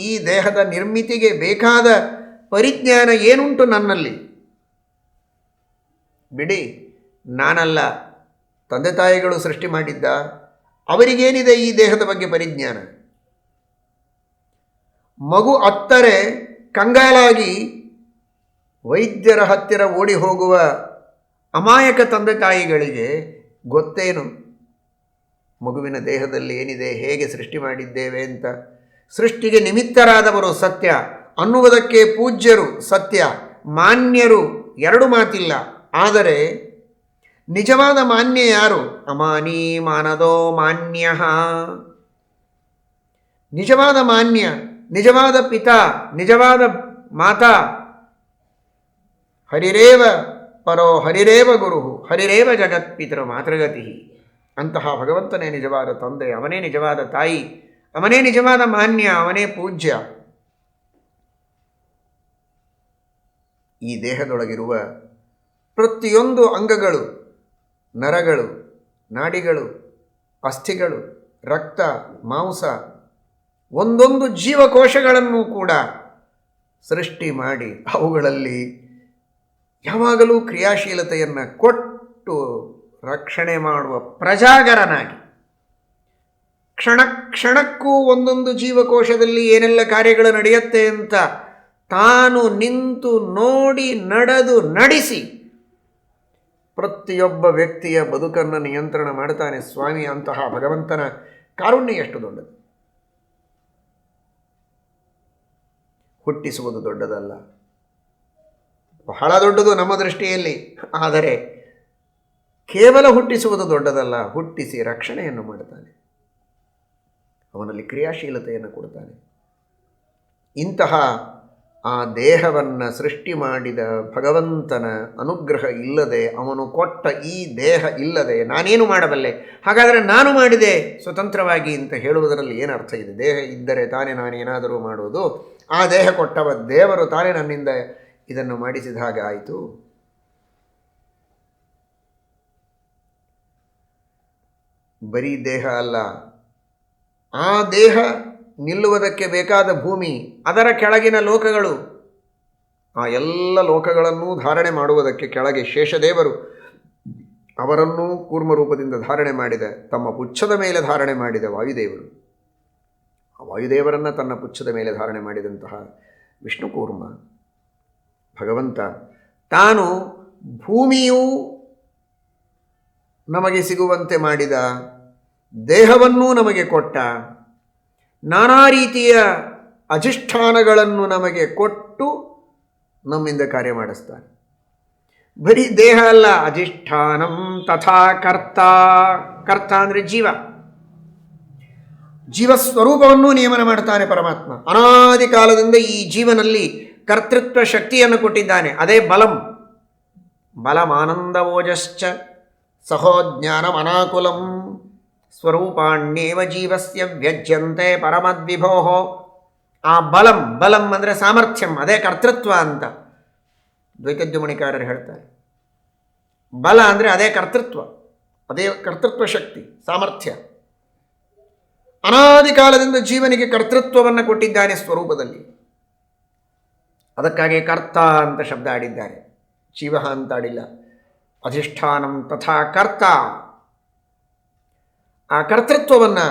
ಈ ದೇಹದ ನಿರ್ಮಿತಿಗೆ ಬೇಕಾದ ಪರಿಜ್ಞಾನ ಏನುಂಟು ನನ್ನಲ್ಲಿ? ಬಿಡಿ, ನಾನಲ್ಲ, ತಂದೆ ತಾಯಿಗಳು ಸೃಷ್ಟಿ ಮಾಡಿದ್ದ. ಅವರಿಗೇನಿದೆ ಈ ದೇಹದ ಬಗ್ಗೆ ಪರಿಜ್ಞಾನ? ಮಗು ಅತ್ತರೆ ಕಂಗಾಲಾಗಿ ವೈದ್ಯರ ಹತ್ತಿರ ಓಡಿ ಹೋಗುವ ಅಮಾಯಕ ತಂದೆ ತಾಯಿಗಳಿಗೆ ಗೊತ್ತೇನು ಮಗುವಿನ ದೇಹದಲ್ಲಿ ಏನಿದೆ, ಹೇಗೆ ಸೃಷ್ಟಿ ಮಾಡಿದ್ದೇವೆ ಅಂತ? ಸೃಷ್ಟಿಗೆ ನಿಮಿತ್ತರಾದವರು ಸತ್ಯ ಅನ್ನುವುದಕ್ಕೆ ಪೂಜ್ಯರು ಸತ್ಯ, ಮಾನ್ಯರು ಎರಡು ಮಾತಿಲ್ಲ. ಆದರೆ ನಿಜವಾದ ಮಾನ್ಯ ಯಾರು? ಅಮಾನಿ ಮಾನದೋ ಮಾನ್ಯ. ನಿಜವಾದ ಮಾನ್ಯ, ನಿಜವಾದ ಪಿತಾ, ನಿಜವಾದ ಮಾತಾ ಹರಿರೇವ ಪರೋ ಹರಿರೇವ ಗುರು ಹರಿರೇವ ಜಗತ್ಪಿತೃ ಮಾತೃಗತಿ. ಅಂತಹ ಭಗವಂತನೇ ನಿಜವಾದ ತಂದೆ, ಅವನೇ ನಿಜವಾದ ತಾಯಿ, ಅವನೇ ನಿಜವಾದ ಮಾನ್ಯ, ಅವನೇ ಪೂಜ್ಯ. ಈ ದೇಹದೊಳಗಿರುವ ಪ್ರತಿಯೊಂದು ಅಂಗಗಳು, ನರಗಳು, ನಾಡಿಗಳು, ಅಸ್ಥಿಗಳು, ರಕ್ತ, ಮಾಂಸ, ಒಂದೊಂದು ಜೀವಕೋಶಗಳನ್ನು ಕೂಡ ಸೃಷ್ಟಿ ಮಾಡಿ ಅವುಗಳಲ್ಲಿ ಯಾವಾಗಲೂ ಕ್ರಿಯಾಶೀಲತೆಯನ್ನು ಕೊಟ್ಟು ರಕ್ಷಣೆ ಮಾಡುವ ಪ್ರಜಾಗರನಾಗಿ, ಕ್ಷಣ ಕ್ಷಣಕ್ಕೂ ಒಂದೊಂದು ಜೀವಕೋಶದಲ್ಲಿ ಏನೆಲ್ಲ ಕಾರ್ಯಗಳು ನಡೆಯುತ್ತೆ ಅಂತ ತಾನು ನಿಂತು ನೋಡಿ ನಡೆದು ನಡೆಸಿ ಪ್ರತಿಯೊಬ್ಬ ವ್ಯಕ್ತಿಯ ಬದುಕನ್ನು ನಿಯಂತ್ರಣ ಮಾಡ್ತಾನೆ ಸ್ವಾಮಿ. ಅಂತಹ ಭಗವಂತನ ಕಾರುಣ್ಯ ಎಷ್ಟು ದೊಡ್ಡದು! ಹುಟ್ಟಿಸುವುದು ದೊಡ್ಡದಲ್ಲ, ಬಹಳ ದೊಡ್ಡದು ನಮ್ಮ ದೃಷ್ಟಿಯಲ್ಲಿ. ಆದರೆ ಕೇವಲ ಹುಟ್ಟಿಸುವುದು ದೊಡ್ಡದಲ್ಲ, ಹುಟ್ಟಿಸಿ ರಕ್ಷಣೆಯನ್ನು ಮಾಡುತ್ತಾನೆ, ಅವನಲ್ಲಿ ಕ್ರಿಯಾಶೀಲತೆಯನ್ನು ಕೊಡ್ತಾನೆ. ಇಂತಹ ಆ ದೇಹವನ್ನು ಸೃಷ್ಟಿ ಮಾಡಿದ ಭಗವಂತನ ಅನುಗ್ರಹ ಇಲ್ಲದೆ, ಅವನು ಕೊಟ್ಟ ಈ ದೇಹ ಇಲ್ಲದೆ ನಾನೇನು ಮಾಡಬಲ್ಲೆ? ಹಾಗಾದರೆ ನಾನು ಮಾಡಿದೆ ಸ್ವತಂತ್ರವಾಗಿ ಅಂತ ಹೇಳುವುದರಲ್ಲಿ ಏನು ಅರ್ಥ ಇದೆ? ದೇಹ ಇದ್ದರೆ ತಾನೇ ನಾನೇನಾದರೂ ಮಾಡುವುದು. ಆ ದೇಹ ಕೊಟ್ಟವ ದೇವರು ತಾನೇ ನನ್ನಿಂದ ಇದನ್ನು ಮಾಡಿಸಿದ ಹಾಗೆ ಆಯಿತು. ಬರೀ ದೇಹ ಅಲ್ಲ, ಆ ದೇಹ ನಿಲ್ಲುವುದಕ್ಕೆ ಬೇಕಾದ ಭೂಮಿ, ಅದರ ಕೆಳಗಿನ ಲೋಕಗಳು, ಆ ಎಲ್ಲ ಲೋಕಗಳನ್ನೂ ಧಾರಣೆ ಮಾಡುವುದಕ್ಕೆ ಕೆಳಗೆ ಶೇಷದೇವರು ಅವರನ್ನೂ ಕೂರ್ಮರೂಪದಿಂದ ಧಾರಣೆ ಮಾಡಿದ, ತಮ್ಮ ಪುಚ್ಛದ ಮೇಲೆ ಧಾರಣೆ ಮಾಡಿದ ವಾಯುದೇವರು, ಆ ವಾಯುದೇವರನ್ನು ತನ್ನ ಪುಚ್ಛದ ಮೇಲೆ ಧಾರಣೆ ಮಾಡಿದಂತಹ ವಿಷ್ಣು ಕೂರ್ಮ ಭಗವಂತ ತಾನು ಭೂಮಿಯೂ ನಮಗೆ ಸಿಗುವಂತೆ ಮಾಡಿದ, ದೇಹವನ್ನೂ ನಮಗೆ ಕೊಟ್ಟ, ನಾನಾ ರೀತಿಯ ಅಧಿಷ್ಠಾನಗಳನ್ನು ನಮಗೆ ಕೊಟ್ಟು ನಮ್ಮಿಂದ ಕಾರ್ಯ ಮಾಡಿಸ್ತಾನೆ. ಬರೀ ದೇಹ ಅಲ್ಲ, ಅಧಿಷ್ಠಾನಂ ತಥಾ ಕರ್ತ. ಕರ್ತ ಅಂದರೆ ಜೀವ, ಜೀವಸ್ವರೂಪವನ್ನು ನಿಯಮನ ಮಾಡ್ತಾನೆ ಪರಮಾತ್ಮ. ಅನಾದಿ ಕಾಲದಿಂದ ಈ ಜೀವನಲ್ಲಿ ಕರ್ತೃತ್ವ ಶಕ್ತಿಯನ್ನು ಕೊಟ್ಟಿದ್ದಾನೆ. ಅದೇ ಬಲಂ. ಬಲಮಾನಂದವೋಜಶ್ಚ ಸಹೋಜ್ಞಾನಂ ಅನಾಕುಲಂ ಸ್ವರೂಪಾಣ್ಯೇವ ಜೀವಸ್ಯ ವ್ಯಜ್ಯಂತೆ ಪರಮದ್ವಿಭೋ. ಆ ಬಲಂ, ಬಲಂ ಅಂದರೆ ಸಾಮರ್ಥ್ಯಂ, ಅದೇ ಕರ್ತೃತ್ವ ಅಂತ ದ್ವೈತದ್ಯುಮಣಿಕಾರರು ಹೇಳ್ತಾರೆ. ಬಲ ಅಂದರೆ ಅದೇ ಕರ್ತೃತ್ವ, ಅದೇ ಕರ್ತೃತ್ವ ಶಕ್ತಿ, ಸಾಮರ್ಥ್ಯ. ಅನಾದಿ ಕಾಲದಿಂದ ಜೀವನಿಗೆ ಕರ್ತೃತ್ವವನ್ನು ಕೊಟ್ಟಿದ್ದಾನೆ ಸ್ವರೂಪದಲ್ಲಿ. ಅದಕ್ಕಾಗಿ ಕರ್ತ ಅಂತ ಶಬ್ದ ಆಡಿದ್ದಾರೆ, ಜೀವ ಅಂತ ಆಡಿಲ್ಲ. ಅಧಿಷ್ಠಾನಂ ತಥಾ ಕರ್ತ. ಆ ಕರ್ತೃತ್ವವನ್ನು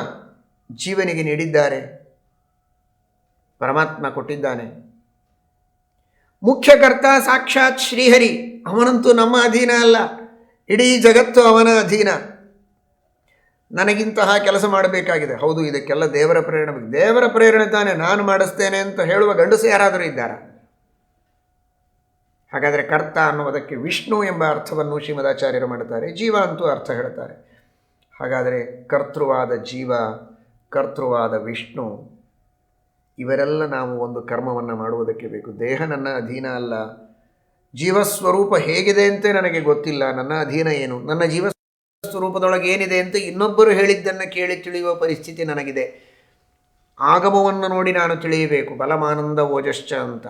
ಜೀವನಿಗೆ ನೀಡಿದ್ದಾರೆ, ಪರಮಾತ್ಮ ಕೊಟ್ಟಿದ್ದಾನೆ. ಮುಖ್ಯ ಕರ್ತ ಸಾಕ್ಷಾತ್ ಶ್ರೀಹರಿ. ಅವನಂತೂ ನಮ್ಮ ಅಧೀನ ಅಲ್ಲ, ಇಡೀ ಜಗತ್ತು ಅವನ ಅಧೀನ. ನನಗಿಂತಹ ಕೆಲಸ ಮಾಡಬೇಕಾಗಿದೆ, ಹೌದು, ಇದಕ್ಕೆಲ್ಲ ದೇವರ ಪ್ರೇರಣೆ ಬೇಕು. ದೇವರ ಪ್ರೇರಣೆ ತಾನೇ, ನಾನು ಮಾಡಿಸ್ತೇನೆ ಅಂತ ಹೇಳುವ ಗಂಡಸು ಯಾರಾದರೂ ಇದ್ದಾರಾ? ಹಾಗಾದರೆ ಕರ್ತ ಅನ್ನುವುದಕ್ಕೆ ವಿಷ್ಣು ಎಂಬ ಅರ್ಥವನ್ನು ಶ್ರೀಮದಾಚಾರ್ಯರು ಮಾಡುತ್ತಾರೆ, ಜೀವ ಅಂತೂ ಅರ್ಥ ಹೇಳ್ತಾರೆ. ಹಾಗಾದರೆ ಕರ್ತೃವಾದ ಜೀವ, ಕರ್ತೃವಾದ ವಿಷ್ಣು, ಇವರೆಲ್ಲ ನಾವು ಒಂದು ಕರ್ಮವನ್ನು ಮಾಡುವುದಕ್ಕೆ ಬೇಕು. ದೇಹ ನನ್ನ ಅಧೀನ ಅಲ್ಲ, ಜೀವಸ್ವರೂಪ ಹೇಗಿದೆ ಅಂತ ನನಗೆ ಗೊತ್ತಿಲ್ಲ, ನನ್ನ ಅಧೀನ ಏನು, ನನ್ನ ಜೀವಸ್ವರೂಪದೊಳಗೆ ಏನಿದೆ ಅಂತ ಇನ್ನೊಬ್ಬರು ಹೇಳಿದ್ದನ್ನು ಕೇಳಿ ತಿಳಿಯುವ ಪರಿಸ್ಥಿತಿ ನನಗಿದೆ. ಆಗಮವನ್ನು ನೋಡಿ ನಾನು ತಿಳಿಯಬೇಕು. ಬಲಮಾನಂದ ಓಜಶ್ಚ ಅಂತ.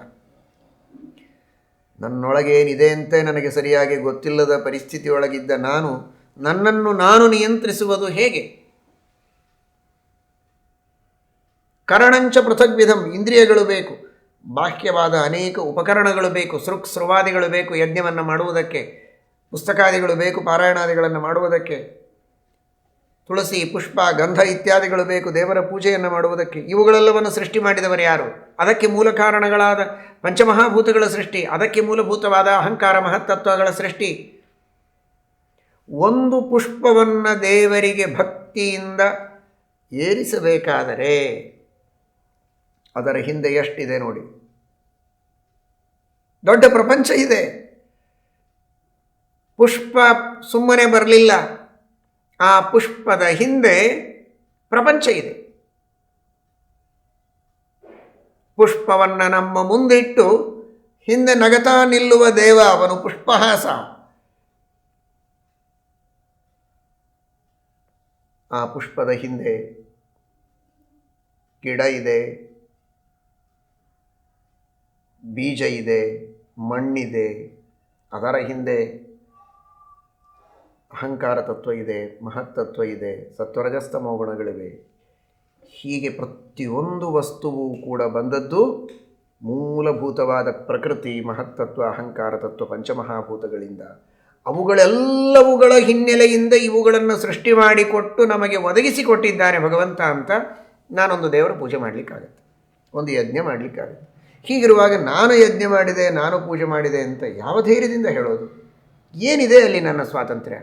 ನನ್ನೊಳಗೇನಿದೆ ಅಂತ ನನಗೆ ಸರಿಯಾಗಿ ಗೊತ್ತಿಲ್ಲದ ಪರಿಸ್ಥಿತಿಯೊಳಗಿದ್ದ ನಾನು ನನ್ನನ್ನು ನಾನು ನಿಯಂತ್ರಿಸುವುದು ಹೇಗೆ? ಕರಣಂಚ ಪೃಥಗ್ವಿಧಂ, ಇಂದ್ರಿಯಗಳು ಬೇಕು, ಬಾಹ್ಯವಾದ ಅನೇಕ ಉಪಕರಣಗಳು ಬೇಕು, ಸೃವಾದಿಗಳು ಬೇಕು ಯಜ್ಞವನ್ನು ಮಾಡುವುದಕ್ಕೆ, ಪುಸ್ತಕಾದಿಗಳು ಬೇಕು ಪಾರಾಯಣಾದಿಗಳನ್ನು ಮಾಡುವುದಕ್ಕೆ, ತುಳಸಿ ಪುಷ್ಪ ಗಂಧ ಇತ್ಯಾದಿಗಳು ಬೇಕು ದೇವರ ಪೂಜೆಯನ್ನು ಮಾಡುವುದಕ್ಕೆ. ಇವುಗಳೆಲ್ಲವನ್ನು ಸೃಷ್ಟಿ ಮಾಡಿದವರು ಯಾರು? ಅದಕ್ಕೆ ಮೂಲ ಕಾರಣಗಳಾದ ಪಂಚಮಹಾಭೂತಗಳ ಸೃಷ್ಟಿ, ಅದಕ್ಕೆ ಮೂಲಭೂತವಾದ ಅಹಂಕಾರ ಮಹತ್ತತ್ವಗಳ ಸೃಷ್ಟಿ. ಒಂದು ಪುಷ್ಪವನ್ನು ದೇವರಿಗೆ ಭಕ್ತಿಯಿಂದ ಏರಿಸಬೇಕಾದರೆ ಅದರ ಹಿಂದೆ ಎಷ್ಟಿದೆ ನೋಡಿ. ದೊಡ್ಡ ಪ್ರಪಂಚ ಇದೆ. ಪುಷ್ಪ ಸುಮ್ಮನೆ ಬರಲಿಲ್ಲ, ಆ ಪುಷ್ಪದ ಹಿಂದೆ ಪ್ರಪಂಚ ಇದೆ. ಪುಷ್ಪವನ್ನು ನಮ್ಮ ಮುಂದಿಟ್ಟು ಹಿಂದೆ ನಗತಾ ನಿಲ್ಲುವ ದೇವ ಅವನು ಪುಷ್ಪಹಾಸ. ಆ ಪುಷ್ಪದ ಹಿಂದೆ ಗಿಡ ಇದೆ, ಬೀಜ ಇದೆ, ಮಣ್ಣಿದೆ, ಅದರ ಹಿಂದೆ ಅಹಂಕಾರ ತತ್ವ ಇದೆ, ಮಹತ್ತತ್ವ ಇದೆ, ಸತ್ವರಜಸ್ತಮೋ ಗುಣಗಳಿವೆ. ಹೀಗೆ ಪ್ರತಿಯೊಂದು ವಸ್ತುವು ಕೂಡ ಬಂದದ್ದು ಮೂಲಭೂತವಾದ ಪ್ರಕೃತಿ, ಮಹತ್ತತ್ವ, ಅಹಂಕಾರ ತತ್ವ, ಪಂಚಮಹಾಭೂತಗಳಿಂದ. ಅವುಗಳೆಲ್ಲವುಗಳ ಹಿನ್ನೆಲೆಯಿಂದ ಇವುಗಳನ್ನು ಸೃಷ್ಟಿ ಮಾಡಿಕೊಟ್ಟು ನಮಗೆ ಒದಗಿಸಿಕೊಟ್ಟಿದ್ದಾನೆ ಭಗವಂತ ಅಂತ ನಾನೊಂದು ದೇವರ ಪೂಜೆ ಮಾಡಲಿಕ್ಕಾಗತ್ತೆ, ಒಂದು ಯಜ್ಞ ಮಾಡಲಿಕ್ಕಾಗತ್ತೆ. ಹೀಗಿರುವಾಗ ನಾನು ಯಜ್ಞ ಮಾಡಿದೆ, ನಾನು ಪೂಜೆ ಮಾಡಿದೆ ಅಂತ ಯಾವ ಧೈರ್ಯದಿಂದ ಹೇಳೋದು? ಏನಿದೆ ಅಲ್ಲಿ ನನ್ನ ಸ್ವಾತಂತ್ರ್ಯ?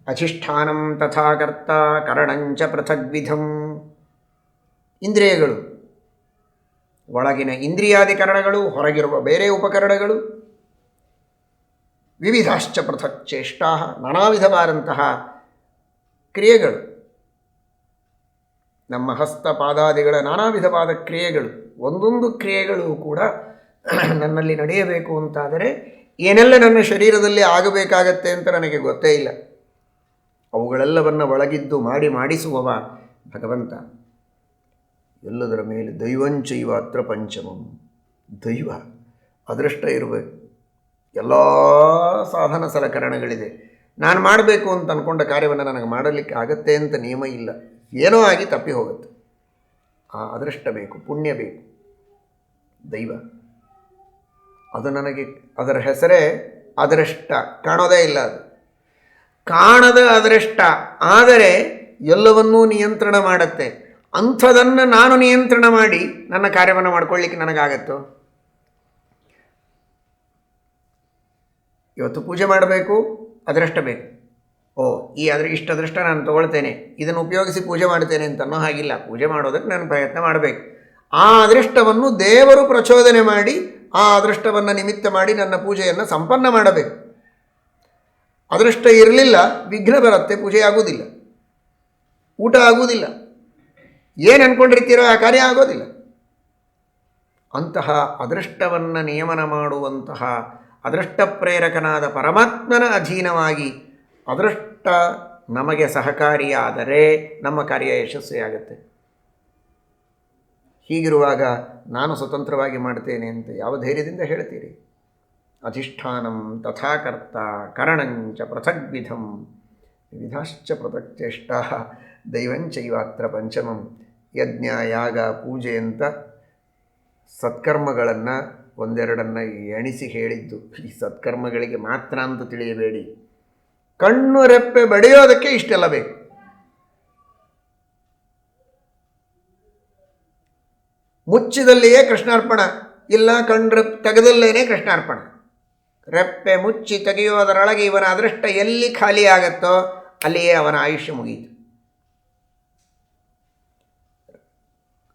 ಅಧಿಷ್ಠಾನಂ ತಥಾ ಕರ್ತ ಕರಣಂಚ ಪೃಥಗ್ವಿಧಂ. ಇಂದ್ರಿಯಗಳು, ಒಳಗಿನ ಇಂದ್ರಿಯಾದಿಕರಣಗಳು, ಹೊರಗಿರುವ ಬೇರೆ ಉಪಕರಣಗಳು. ವಿವಿಧಾಶ್ಚ ಪೃಥಕ್ ಚೇಷ್ಟಾ, ನಾನಾ ವಿಧವಾದಂತಹ ಕ್ರಿಯೆಗಳು. ನಮ್ಮ ಹಸ್ತ ಪಾದಾದಿಗಳ ನಾನಾ ವಿಧವಾದ ಕ್ರಿಯೆಗಳು. ಒಂದೊಂದು ಕ್ರಿಯೆಗಳು ಕೂಡ ನನ್ನಲ್ಲಿ ನಡೆಯಬೇಕು ಅಂತಾದರೆ ಏನೆಲ್ಲ ನನ್ನ ಶರೀರದಲ್ಲಿ ಆಗಬೇಕಾಗತ್ತೆ ಅಂತ ನನಗೆ ಗೊತ್ತೇ ಇಲ್ಲ. ಅವುಗಳೆಲ್ಲವನ್ನು ಒಳಗಿದ್ದು ಮಾಡಿಸುವವ ಭಗವಂತ. ಎಲ್ಲದರ ಮೇಲೆ ದೈವಂಚೈವ ಅತ್ರ ಪಂಚಮಂ. ದೈವ, ಅದೃಷ್ಟ ಇರಬೇಕು. ಎಲ್ಲ ಸಾಧನ ಸಲಕರಣೆಗಳಿದೆ. ನಾನು ಮಾಡಬೇಕು ಅಂತ ಅಂದ್ಕೊಂಡ ಕಾರ್ಯವನ್ನು ನನಗೆ ಮಾಡಲಿಕ್ಕೆ ಆಗತ್ತೆ ಅಂತ ನಿಯಮ ಇಲ್ಲ. ಏನೋ ಆಗಿ ತಪ್ಪಿ ಹೋಗುತ್ತೆ. ಆ ಅದೃಷ್ಟ ಬೇಕು, ಪುಣ್ಯ ಬೇಕು, ದೈವ. ಅದು ನನಗೆ, ಅದರ ಹೆಸರೇ ಅದೃಷ್ಟ. ಕಾಣೋದೇ ಇಲ್ಲ, ಅದು ಕಾಣದ ಅದೃಷ್ಟ. ಆದರೆ ಎಲ್ಲವನ್ನೂ ನಿಯಂತ್ರಣ ಮಾಡುತ್ತೆ. ಅಂಥದನ್ನು ನಾನು ನಿಯಂತ್ರಣ ಮಾಡಿ ನನ್ನ ಕಾರ್ಯವನ್ನು ಮಾಡ್ಕೊಳ್ಳಿಕ್ಕೆ ನನಗಾಗತ್ತೋ? ಇವತ್ತು ಪೂಜೆ ಮಾಡಬೇಕು, ಅದೃಷ್ಟ ಬೇಕು. ಇಷ್ಟು ಅದೃಷ್ಟ ನಾನು ತೊಗೊಳ್ತೇನೆ, ಇದನ್ನು ಉಪಯೋಗಿಸಿ ಪೂಜೆ ಮಾಡ್ತೇನೆ ಅಂತ ಅನ್ನೋ ಹಾಗಿಲ್ಲ. ಪೂಜೆ ಮಾಡೋದಕ್ಕೆ ನಾನು ಪ್ರಯತ್ನ ಮಾಡಬೇಕು. ಆ ಅದೃಷ್ಟವನ್ನು ದೇವರು ಪ್ರಚೋದನೆ ಮಾಡಿ, ಆ ಅದೃಷ್ಟವನ್ನು ನಿಮಿತ್ತ ಮಾಡಿ ನನ್ನ ಪೂಜೆಯನ್ನು ಸಂಪನ್ನ ಮಾಡಬೇಕು. ಅದೃಷ್ಟ ಇರಲಿಲ್ಲ, ವಿಘ್ನ ಬರುತ್ತೆ, ಪೂಜೆ ಆಗುವುದಿಲ್ಲ, ಊಟ ಆಗುವುದಿಲ್ಲ, ಏನು ಅಂದ್ಕೊಂಡಿರ್ತೀರೋ ಆ ಕಾರ್ಯ ಆಗೋದಿಲ್ಲ. ಅಂತಹ ಅದೃಷ್ಟವನ್ನು ನಿಯಮನ ಮಾಡುವಂತಹ ಅದೃಷ್ಟ ಪ್ರೇರಕನಾದ ಪರಮಾತ್ಮನ ಅಧೀನವಾಗಿ ಅದೃಷ್ಟ ನಮಗೆ ಸಹಕಾರಿಯಾದರೆ ನಮ್ಮ ಕಾರ್ಯ ಯಶಸ್ವಿಯಾಗುತ್ತೆ. ಹೀಗಿರುವಾಗ ನಾನು ಸ್ವತಂತ್ರವಾಗಿ ಮಾಡ್ತೇನೆ ಅಂತ ಯಾವ ಧೈರ್ಯದಿಂದ ಹೇಳ್ತೀರಿ? ಅಧಿಷ್ಠಾನಂ ತಥಾ ಕರ್ತ ಕರಣಂಚ ಪೃಥಗ್ವಿಧಂ ವಿವಿಧಾಶ್ಚ ಪೃಥಕ್ಚೇಷ್ಟಾ ದೈವಂಚೈವಾತ್ರ ಪಂಚಮಂ. ಯಜ್ಞ, ಯಾಗ, ಪೂಜೆ ಅಂತ ಸತ್ಕರ್ಮಗಳನ್ನು ಒಂದೆರಡನ್ನು ಎಣಿಸಿ ಹೇಳಿದ್ದು. ಈ ಸತ್ಕರ್ಮಗಳಿಗೆ ಮಾತ್ರ ಅಂತ ತಿಳಿಯಬೇಡಿ. ಕಣ್ಣು ರೆಪ್ಪೆ ಬಡಿಯೋದಕ್ಕೆ ಇಷ್ಟೆಲ್ಲ ಬೇಕು. ಮುಚ್ಚಿದಲ್ಲಿಯೇ ಕೃಷ್ಣಾರ್ಪಣ, ಇಲ್ಲ ಕಣ್ಣು ತೆಗೆದಲ್ಲೇನೆ ಕೃಷ್ಣಾರ್ಪಣ. ರೆಪ್ಪೆ ಮುಚ್ಚಿ ತೆಗೆಯೋದರೊಳಗೆ ಇವನ ಅದೃಷ್ಟ ಎಲ್ಲಿ ಖಾಲಿ ಆಗತ್ತೋ ಅಲ್ಲಿಯೇ ಅವನ ಆಯುಷ್ಯ ಮುಗಿಯಿತು.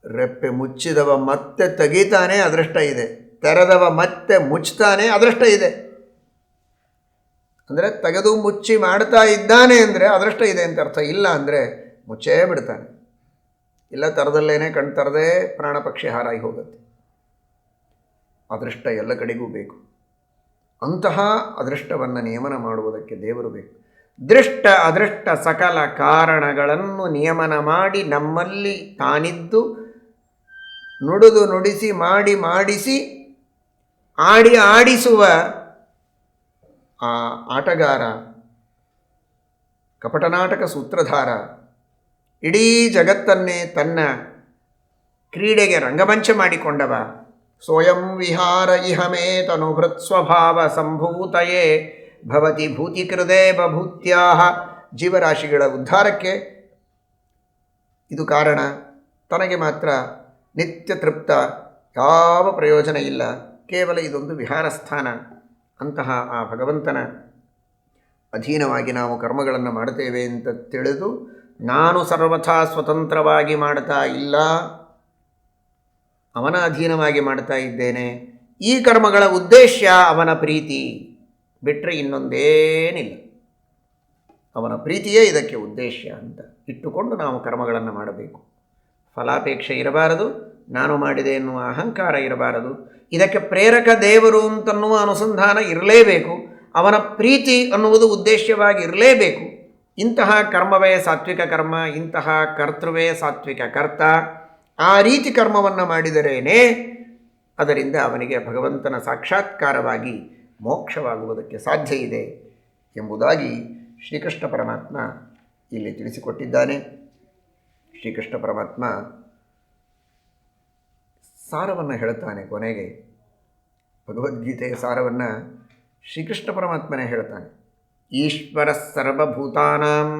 ರೆಪ್ಪೆ ಮುಚ್ಚಿದವ ಮತ್ತೆ ತೆಗೀತಾನೆ, ಅದೃಷ್ಟ ಇದೆ. ತೆರೆದವ ಮತ್ತೆ ಮುಚ್ತಾನೆ, ಅದೃಷ್ಟ ಇದೆ. ಅಂದರೆ ತೆಗೆದು ಮುಚ್ಚಿ ಮಾಡ್ತಾ ಇದ್ದಾನೆ ಅಂದರೆ ಅದೃಷ್ಟ ಇದೆ ಅಂತ ಅರ್ಥ. ಇಲ್ಲ ಅಂದರೆ ಮುಚ್ಚೇ ಬಿಡ್ತಾನೆ. ಇಲ್ಲ ತೆರೆದಲ್ಲೇನೆ ಕಣ್ಣು ತೆರೆದೇ ಪ್ರಾಣ ಪಕ್ಷಿ ಹಾರಾಗಿ ಹೋಗುತ್ತೆ. ಅದೃಷ್ಟ ಎಲ್ಲ ಕಡೆಗೂ ಬೇಕು. ಅಂತಹ ಅದೃಷ್ಟವನ್ನು ನಿಯಮನ ಮಾಡುವುದಕ್ಕೆ ದೇವರು ಬೇಕು. ದೃಷ್ಟ ಅದೃಷ್ಟ ಸಕಲ ಕಾರಣಗಳನ್ನು ನಿಯಮನ ಮಾಡಿ ನಮ್ಮಲ್ಲಿ ತಾನಿದ್ದು ನುಡಿದು ನುಡಿಸಿ ಮಾಡಿ ಮಾಡಿಸಿ ಆಡಿ ಆಡಿಸುವ ಆ ಆಟಗಾರ, ಕಪಟನಾಟಕ ಸೂತ್ರಧಾರ, ಇಡೀ ಜಗತ್ತನ್ನೇ ತನ್ನ ಕ್ರೀಡೆಗೆ ರಂಗಮಂಚ ಮಾಡಿಕೊಂಡವ. ಸ್ವಯಂ ವಿಹಾರ ಇಹಮೇ ತನುಭೃತ್ ಸ್ವಭಾವ ಸಂಭೂತಯೇ ಭವತಿ ಭೂತಿಕೃದೇ ಬಭೂತ್ಯಾಹ. ಜೀವರಾಶಿಗಳ ಉದ್ಧಾರಕ್ಕೆ ಇದು ಕಾರಣ. ತನಗೆ ಮಾತ್ರ ನಿತ್ಯ ತೃಪ್ತ, ಯಾವ ಪ್ರಯೋಜನ ಇಲ್ಲ, ಕೇವಲ ಇದೊಂದು ವಿಹಾರ ಸ್ಥಾನ. ಅಂತಹ ಆ ಭಗವಂತನ ಅಧೀನವಾಗಿ ನಾವು ಕರ್ಮಗಳನ್ನು ಮಾಡುತ್ತೇವೆ ಅಂತ ತಿಳಿದು ನಾನು ಸರ್ವಥಾ ಸ್ವತಂತ್ರವಾಗಿ ಮಾಡ್ತಾ ಇಲ್ಲ, ಅವನ ಅಧೀನವಾಗಿ ಮಾಡ್ತಾ ಇದ್ದೇನೆ. ಈ ಕರ್ಮಗಳ ಉದ್ದೇಶ ಅವನ ಪ್ರೀತಿ ಬಿಟ್ಟರೆ ಇನ್ನೊಂದೇನಿಲ್ಲ. ಅವನ ಪ್ರೀತಿಯೇ ಇದಕ್ಕೆ ಉದ್ದೇಶ ಅಂತ ಇಟ್ಟುಕೊಂಡು ನಾವು ಕರ್ಮಗಳನ್ನು ಮಾಡಬೇಕು. ಫಲಾಪೇಕ್ಷೆ ಇರಬಾರದು, ನಾನು ಮಾಡಿದೆ ಎನ್ನುವ ಅಹಂಕಾರ ಇರಬಾರದು. ಇದಕ್ಕೆ ಪ್ರೇರಕ ದೇವರು ಅಂತನ್ನುವ ಅನುಸಂಧಾನ ಇರಲೇಬೇಕು. ಅವನ ಪ್ರೀತಿ ಅನ್ನುವುದು ಉದ್ದೇಶವಾಗಿ ಇರಲೇಬೇಕು. ಇಂತಹ ಕರ್ಮವೇ ಸಾತ್ವಿಕ ಕರ್ಮ, ಇಂತಹ ಕರ್ತೃವೇ ಸಾತ್ವಿಕ ಕರ್ತ. ಆ ರೀತಿ ಕರ್ಮವನ್ನು ಮಾಡಿದರೇನೇ ಅದರಿಂದ ಅವನಿಗೆ ಭಗವಂತನ ಸಾಕ್ಷಾತ್ಕಾರವಾಗಿ ಮೋಕ್ಷವಾಗುವುದಕ್ಕೆ ಸಾಧ್ಯ ಇದೆ ಎಂಬುದಾಗಿ ಶ್ರೀಕೃಷ್ಣ ಪರಮಾತ್ಮ ಇಲ್ಲಿ ತಿಳಿಸಿಕೊಟ್ಟಿದ್ದಾನೆ. ಶ್ರೀಕೃಷ್ಣ ಪರಮಾತ್ಮ ಸಾರವನ್ನು ಹೇಳ್ತಾನೆ. ಕೊನೆಗೆ ಭಗವದ್ಗೀತೆಯ ಸಾರವನ್ನು ಶ್ರೀಕೃಷ್ಣ ಪರಮಾತ್ಮನೇ ಹೇಳ್ತಾನೆ. ಈಶ್ವರ ಸರ್ವಭೂತಾನಾಂ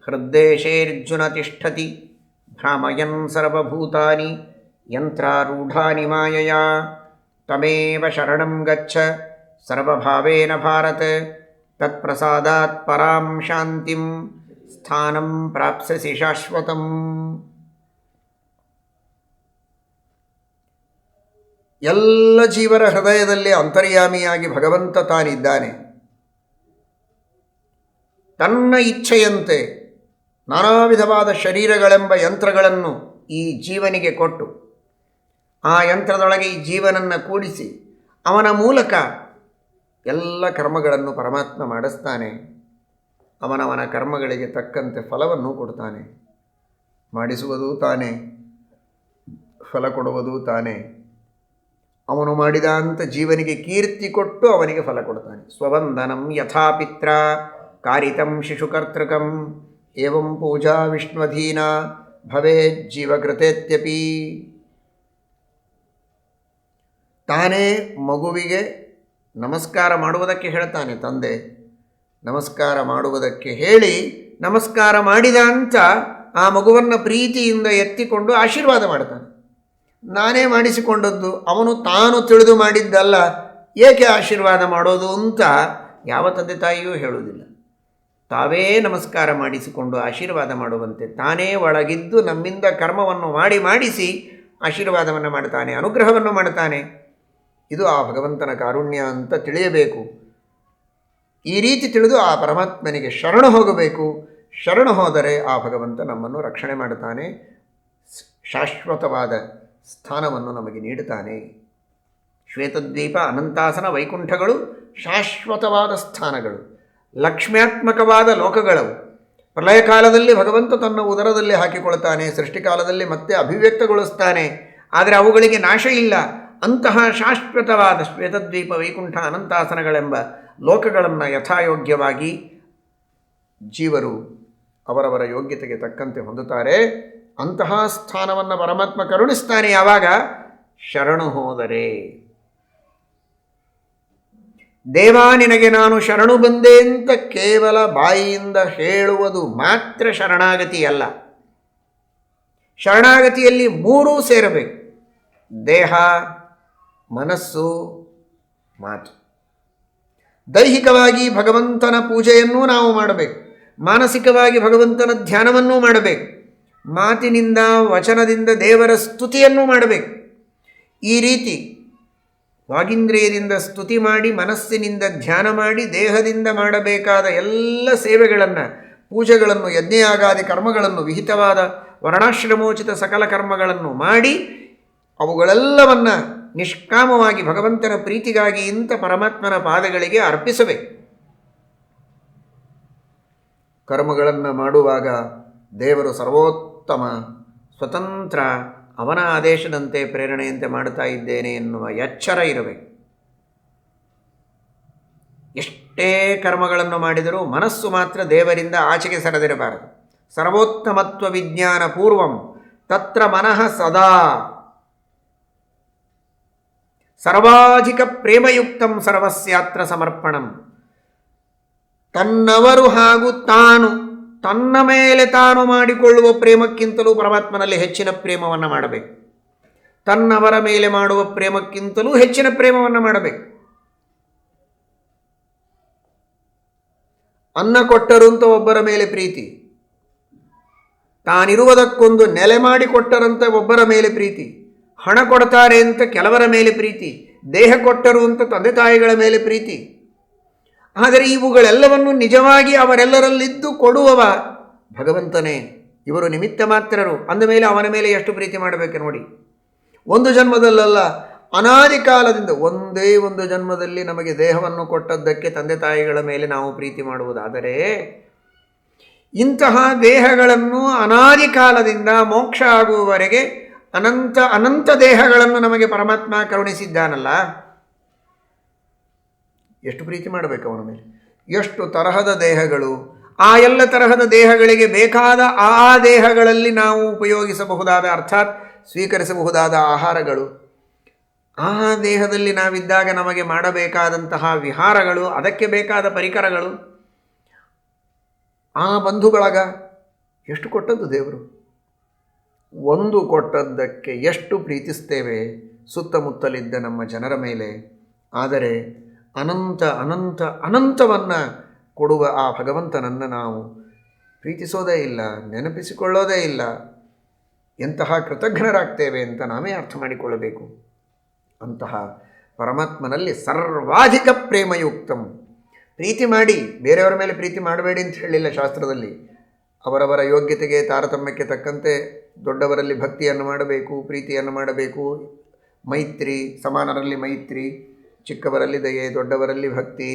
ಹೃದ್ದೇಶೇರ್ಜುನ ತಿಷ್ಠತಿ ಭ್ರಾಮಯನ್ ಸರ್ವಭೂತಾನಿ ಯಂತ್ರಾರೂಢಾನಿ ಮಾಯಯಾ ತಮೇವ ಶರಣಂ ಗಚ್ಚ ಸರ್ವಭಾವೇನ ಭಾರತ ತತ್ಪ್ರಸಾದಾತ್ ಪರಾಂ ಶಾಂತಿಂ ಸ್ಥಾನಂ ಪ್ರಾಪ್ಸ್ಯಸಿ ಶಾಶ್ವತಂ. ಎಲ್ಲ ಜೀವರ ಹೃದಯದಲ್ಲಿ ಅಂತರ್ಯಾಮಿಯಾಗಿ ಭಗವಂತ ತಾನಿದ್ದಾನೆ. ತನ್ನ ಇಚ್ಛೆಯಂತೆ ನಾನಾ ವಿಧವಾದ ಶರೀರಗಳೆಂಬ ಯಂತ್ರಗಳನ್ನು ಈ ಜೀವನಿಗೆ ಕೊಟ್ಟು ಆ ಯಂತ್ರದೊಳಗೆ ಈ ಜೀವನನ್ನು ಕೂಡಿಸಿ ಅವನ ಮೂಲಕ ಎಲ್ಲ ಕರ್ಮಗಳನ್ನು ಪರಮಾತ್ಮ ಮಾಡಿಸ್ತಾನೆ. ಅವನವನ ಕರ್ಮಗಳಿಗೆ ತಕ್ಕಂತೆ ಫಲವನ್ನು ಕೊಡ್ತಾನೆ. ಮಾಡಿಸುವುದು ತಾನೇ, ಫಲ ಕೊಡುವುದು ತಾನೇ. ಅವನು ಮಾಡಿದ ಅಂತ ಜೀವನಿಗೆ ಕೀರ್ತಿ ಕೊಟ್ಟು ಅವನಿಗೆ ಫಲ ಕೊಡ್ತಾನೆ. ಸ್ವವಂದನಂ ಯಥಾ ಪಿತ್ರ ಕಾರಿತಂ ಶಿಶುಕರ್ತೃಕಂ ಏವಂ ಪೂಜಾ ವಿಷ್ಣುಧೀನ ಭವೇತ್ ಜೀವಕೃತೇತ್ಯಪಿ. ತಾನೇ ಮಗುವಿಗೆ ನಮಸ್ಕಾರ ಮಾಡುವುದಕ್ಕೆ ಹೇಳ್ತಾನೆ ತಂದೆ. ನಮಸ್ಕಾರ ಮಾಡುವುದಕ್ಕೆ ಹೇಳಿ ನಮಸ್ಕಾರ ಮಾಡಿದ ಅಂತ ಆ ಮಗುವನ್ನು ಪ್ರೀತಿಯಿಂದ ಎತ್ತಿಕೊಂಡು ಆಶೀರ್ವಾದ ಮಾಡ್ತಾನೆ. ನಾನೇ ಮಾಡಿಸಿಕೊಂಡದ್ದು, ಅವನು ತಾನು ತಿಳಿದು ಮಾಡಿದ್ದಲ್ಲ, ಏಕೆ ಆಶೀರ್ವಾದ ಮಾಡೋದು ಅಂತ ಯಾವ ತಂದೆ ತಾಯಿಯೂ ಹೇಳುವುದಿಲ್ಲ. ತಾವೇ ನಮಸ್ಕಾರ ಮಾಡಿಸಿಕೊಂಡು ಆಶೀರ್ವಾದ ಮಾಡುವಂತೆ ತಾನೇ ಒಳಗಿದ್ದು ನಮ್ಮಿಂದ ಕರ್ಮವನ್ನು ಮಾಡಿಸಿ ಆಶೀರ್ವಾದವನ್ನು ಮಾಡ್ತಾನೆ, ಅನುಗ್ರಹವನ್ನು ಮಾಡ್ತಾನೆ. ಇದು ಆ ಭಗವಂತನ ಕಾರುಣ್ಯ ಅಂತ ತಿಳಿಯಬೇಕು. ಈ ರೀತಿ ತಿಳಿದು ಆ ಪರಮಾತ್ಮನಿಗೆ ಶರಣು ಹೋಗಬೇಕು. ಶರಣು ಹೋದರೆ ಆ ಭಗವಂತ ನಮ್ಮನ್ನು ರಕ್ಷಣೆ ಮಾಡುತ್ತಾನೆ, ಶಾಶ್ವತವಾದ ಸ್ಥಾನವನ್ನು ನಮಗೆ ನೀಡುತ್ತಾನೆ. ಶ್ವೇತದ್ವೀಪ, ಅನಂತಾಸನ, ವೈಕುಂಠಗಳು ಶಾಶ್ವತವಾದ ಸ್ಥಾನಗಳು, ಲಕ್ಷ್ಮ್ಯಾತ್ಮಕವಾದ ಲೋಕಗಳವು. ಪ್ರಳಯ ಕಾಲದಲ್ಲಿ ಭಗವಂತ ತನ್ನ ಉದರದಲ್ಲಿ ಹಾಕಿಕೊಳ್ತಾನೆ, ಸೃಷ್ಟಿಕಾಲದಲ್ಲಿ ಮತ್ತೆ ಅಭಿವ್ಯಕ್ತಗೊಳಿಸ್ತಾನೆ. ಆದರೆ ಅವುಗಳಿಗೆ ನಾಶ ಇಲ್ಲ. ಅಂತಹ ಶಾಶ್ವತವಾದ ಶ್ವೇತದ್ವೀಪ, ವೈಕುಂಠ, ಅನಂತಾಸನಗಳೆಂಬ ಲೋಕಗಳನ್ನು ಯಥಾಯೋಗ್ಯವಾಗಿ ಜೀವರು ಅವರವರ ಯೋಗ್ಯತೆಗೆ ತಕ್ಕಂತೆ ಹೊಂದುತ್ತಾರೆ. ಅಂತಹ ಸ್ಥಾನವನ್ನು ಪರಮಾತ್ಮ ಕರುಣಿಸ್ತಾನೆ ಯಾವಾಗ ಶರಣು ಹೋದರೆ. ದೇವಾ ನಿನಗೆ ನಾನು ಶರಣು ಬಂದೆ ಅಂತ ಕೇವಲ ಬಾಯಿಯಿಂದ ಹೇಳುವುದು ಮಾತ್ರ ಶರಣಾಗತಿಯಲ್ಲ. ಶರಣಾಗತಿಯಲ್ಲಿ ಮೂರೂ ಸೇರಬೇಕು: ದೇಹ, ಮನಸ್ಸು, ಮಾತು. ದೈಹಿಕವಾಗಿ ಭಗವಂತನ ಪೂಜೆಯನ್ನೂ ನಾವು ಮಾಡಬೇಕು, ಮಾನಸಿಕವಾಗಿ ಭಗವಂತನ ಧ್ಯಾನವನ್ನೂ ಮಾಡಬೇಕು, ಮಾತಿನಿಂದ ವಚನದಿಂದ ದೇವರ ಸ್ತುತಿಯನ್ನೂ ಮಾಡಬೇಕು. ಈ ರೀತಿ ವಾಗೀಂದ್ರಿಯದಿಂದ ಸ್ತುತಿ ಮಾಡಿ, ಮನಸ್ಸಿನಿಂದ ಧ್ಯಾನ ಮಾಡಿ, ದೇಹದಿಂದ ಮಾಡಬೇಕಾದ ಎಲ್ಲ ಸೇವೆಗಳನ್ನು, ಪೂಜೆಗಳನ್ನು, ಯಜ್ಞಯಾಗಾದಿ ಕರ್ಮಗಳನ್ನು, ವಿಹಿತವಾದ ವರ್ಣಾಶ್ರಮೋಚಿತ ಸಕಲ ಕರ್ಮಗಳನ್ನು ಮಾಡಿ ಅವುಗಳೆಲ್ಲವನ್ನು ನಿಷ್ಕಾಮವಾಗಿ ಭಗವಂತನ ಪ್ರೀತಿಗಾಗಿ ಇಂಥ ಪರಮಾತ್ಮನ ಪಾದಗಳಿಗೆ ಅರ್ಪಿಸಬೇಕು. ಕರ್ಮಗಳನ್ನು ಮಾಡುವಾಗ ದೇವರು ಸರ್ವೋತ್ತಮ, ಸ್ವತಂತ್ರ, ಅವನ ಆದೇಶದಂತೆ ಪ್ರೇರಣೆಯಂತೆ ಮಾಡ್ತಾ ಇದ್ದೇನೆ ಎನ್ನುವ ಎಚ್ಚರ ಇರಬೇಕು. ಎಷ್ಟೇ ಕರ್ಮಗಳನ್ನು ಮಾಡಿದರೂ ಮನಸ್ಸು ಮಾತ್ರ ದೇವರಿಂದ ಆಚೆಗೆ ಸರದಿರಬಾರದು. ಸರ್ವೋತ್ತಮತ್ವ ವಿಜ್ಞಾನ ಪೂರ್ವಂ ತತ್ರ ಮನಃ ಸದಾ ಸರ್ವಾಧಿಕ ಪ್ರೇಮಯುಕ್ತಂ ಸರ್ವಸ್ಯಾತ್ರ ಸಮರ್ಪಣಂ. ತನ್ನವರು ಹಾಗೂ ತಾನು ತನ್ನ ಮೇಲೆ ತಾನು ಮಾಡಿಕೊಳ್ಳುವ ಪ್ರೇಮಕ್ಕಿಂತಲೂ ಪರಮಾತ್ಮನಲ್ಲಿ ಹೆಚ್ಚಿನ ಪ್ರೇಮವನ್ನು ಮಾಡಬೇಕು. ತನ್ನವರ ಮೇಲೆ ಮಾಡುವ ಪ್ರೇಮಕ್ಕಿಂತಲೂ ಹೆಚ್ಚಿನ ಪ್ರೇಮವನ್ನು ಮಾಡಬೇಕು. ಅನ್ನ ಕೊಟ್ಟರು ಅಂತ ಒಬ್ಬರ ಮೇಲೆ ಪ್ರೀತಿ, ತಾನಿರುವುದಕ್ಕೊಂದು ನೆಲೆ ಮಾಡಿ ಕೊಟ್ಟರಂತೆ ಒಬ್ಬರ ಮೇಲೆ ಪ್ರೀತಿ, ಹಣ ಕೊಡ್ತಾರೆ ಅಂತ ಕೆಲವರ ಮೇಲೆ ಪ್ರೀತಿ, ದೇಹ ಕೊಟ್ಟರು ಅಂತ ತಂದೆ ತಾಯಿಗಳ ಮೇಲೆ ಪ್ರೀತಿ. ಆದರೆ ಇವುಗಳೆಲ್ಲವನ್ನು ನಿಜವಾಗಿ ಅವರೆಲ್ಲರಲ್ಲಿದ್ದು ಕೊಡುವವ ಭಗವಂತನೇ. ಇವರು ನಿಮಿತ್ತ ಮಾತ್ರರು ಅಂದ ಮೇಲೆ ಅವನ ಮೇಲೆ ಎಷ್ಟು ಪ್ರೀತಿ ಮಾಡಬೇಕು ನೋಡಿ. ಒಂದು ಜನ್ಮದಲ್ಲ, ಅನಾದಿ ಕಾಲದಿಂದ ಒಂದೇ ಒಂದು ಜನ್ಮದಲ್ಲಿ ನಮಗೆ ದೇಹವನ್ನು ಕೊಟ್ಟದ್ದಕ್ಕೆ ತಂದೆ ತಾಯಿಗಳ ಮೇಲೆ ನಾವು ಪ್ರೀತಿ ಮಾಡುವುದಾದರೆ, ಇಂತಹ ದೇಹಗಳನ್ನು ಅನಾದಿ ಕಾಲದಿಂದ ಮೋಕ್ಷ ಆಗುವವರೆಗೆ ಅನಂತ ಅನಂತ ದೇಹಗಳನ್ನು ನಮಗೆ ಪರಮಾತ್ಮ ಕರುಣಿಸಿದ್ದಾನಲ್ಲ, ಎಷ್ಟು ಪ್ರೀತಿ ಮಾಡಬೇಕು ಅವನ ಮೇಲೆ. ಎಷ್ಟು ತರಹದ ದೇಹಗಳು, ಆ ಎಲ್ಲ ತರಹದ ದೇಹಗಳಿಗೆ ಬೇಕಾದ ಆ ದೇಹಗಳಲ್ಲಿ ನಾವು ಉಪಯೋಗಿಸಬಹುದಾದ ಅರ್ಥಾತ್ ಸ್ವೀಕರಿಸಬಹುದಾದ ಆಹಾರಗಳು, ಆ ದೇಹದಲ್ಲಿ ನಾವಿದ್ದಾಗ ನಮಗೆ ಮಾಡಬೇಕಾದಂತಹ ವಿಹಾರಗಳು, ಅದಕ್ಕೆ ಬೇಕಾದ ಪರಿಕರಗಳು, ಆ ಬಂಧುಗಳಾಗ ಎಷ್ಟು ಕೊಟ್ಟದ್ದು ದೇವರು. ಒಂದು ಕೊಟ್ಟದ್ದಕ್ಕೆ ಎಷ್ಟು ಪ್ರೀತಿಸ್ತೇವೆ ಸುತ್ತಮುತ್ತಲಿದ್ದ ನಮ್ಮ ಜನರ ಮೇಲೆ. ಆದರೆ ಅನಂತ ಅನಂತ ಅನಂತವನ್ನು ಕೊಡುವ ಆ ಭಗವಂತನನ್ನು ನಾವು ಪ್ರೀತಿಸೋದೇ ಇಲ್ಲ, ನೆನಪಿಸಿಕೊಳ್ಳೋದೇ ಇಲ್ಲ. ಎಂತಹ ಕೃತಜ್ಞರಾಗ್ತೇವೆ ಅಂತ ನಾವೇ ಅರ್ಥ ಮಾಡಿಕೊಳ್ಳಬೇಕು. ಅಂತಹ ಪರಮಾತ್ಮನಲ್ಲಿ ಸರ್ವಾಧಿಕ ಪ್ರೇಮಯುಕ್ತಂ. ಪ್ರೀತಿ ಮಾಡಿ, ಬೇರೆಯವರ ಮೇಲೆ ಪ್ರೀತಿ ಮಾಡಬೇಡಿ ಅಂತ ಹೇಳಿಲ್ಲ ಶಾಸ್ತ್ರದಲ್ಲಿ. ಅವರವರ ಯೋಗ್ಯತೆಗೆ ತಾರತಮ್ಯಕ್ಕೆ ತಕ್ಕಂತೆ ದೊಡ್ಡವರಲ್ಲಿ ಭಕ್ತಿಯನ್ನು ಮಾಡಬೇಕು, ಪ್ರೀತಿಯನ್ನು ಮಾಡಬೇಕು. ಮೈತ್ರಿ, ಸಮಾನರಲ್ಲಿ ಮೈತ್ರಿ, ಚಿಕ್ಕವರಲ್ಲಿ ದಯೆ, ದೊಡ್ಡವರಲ್ಲಿ ಭಕ್ತಿ,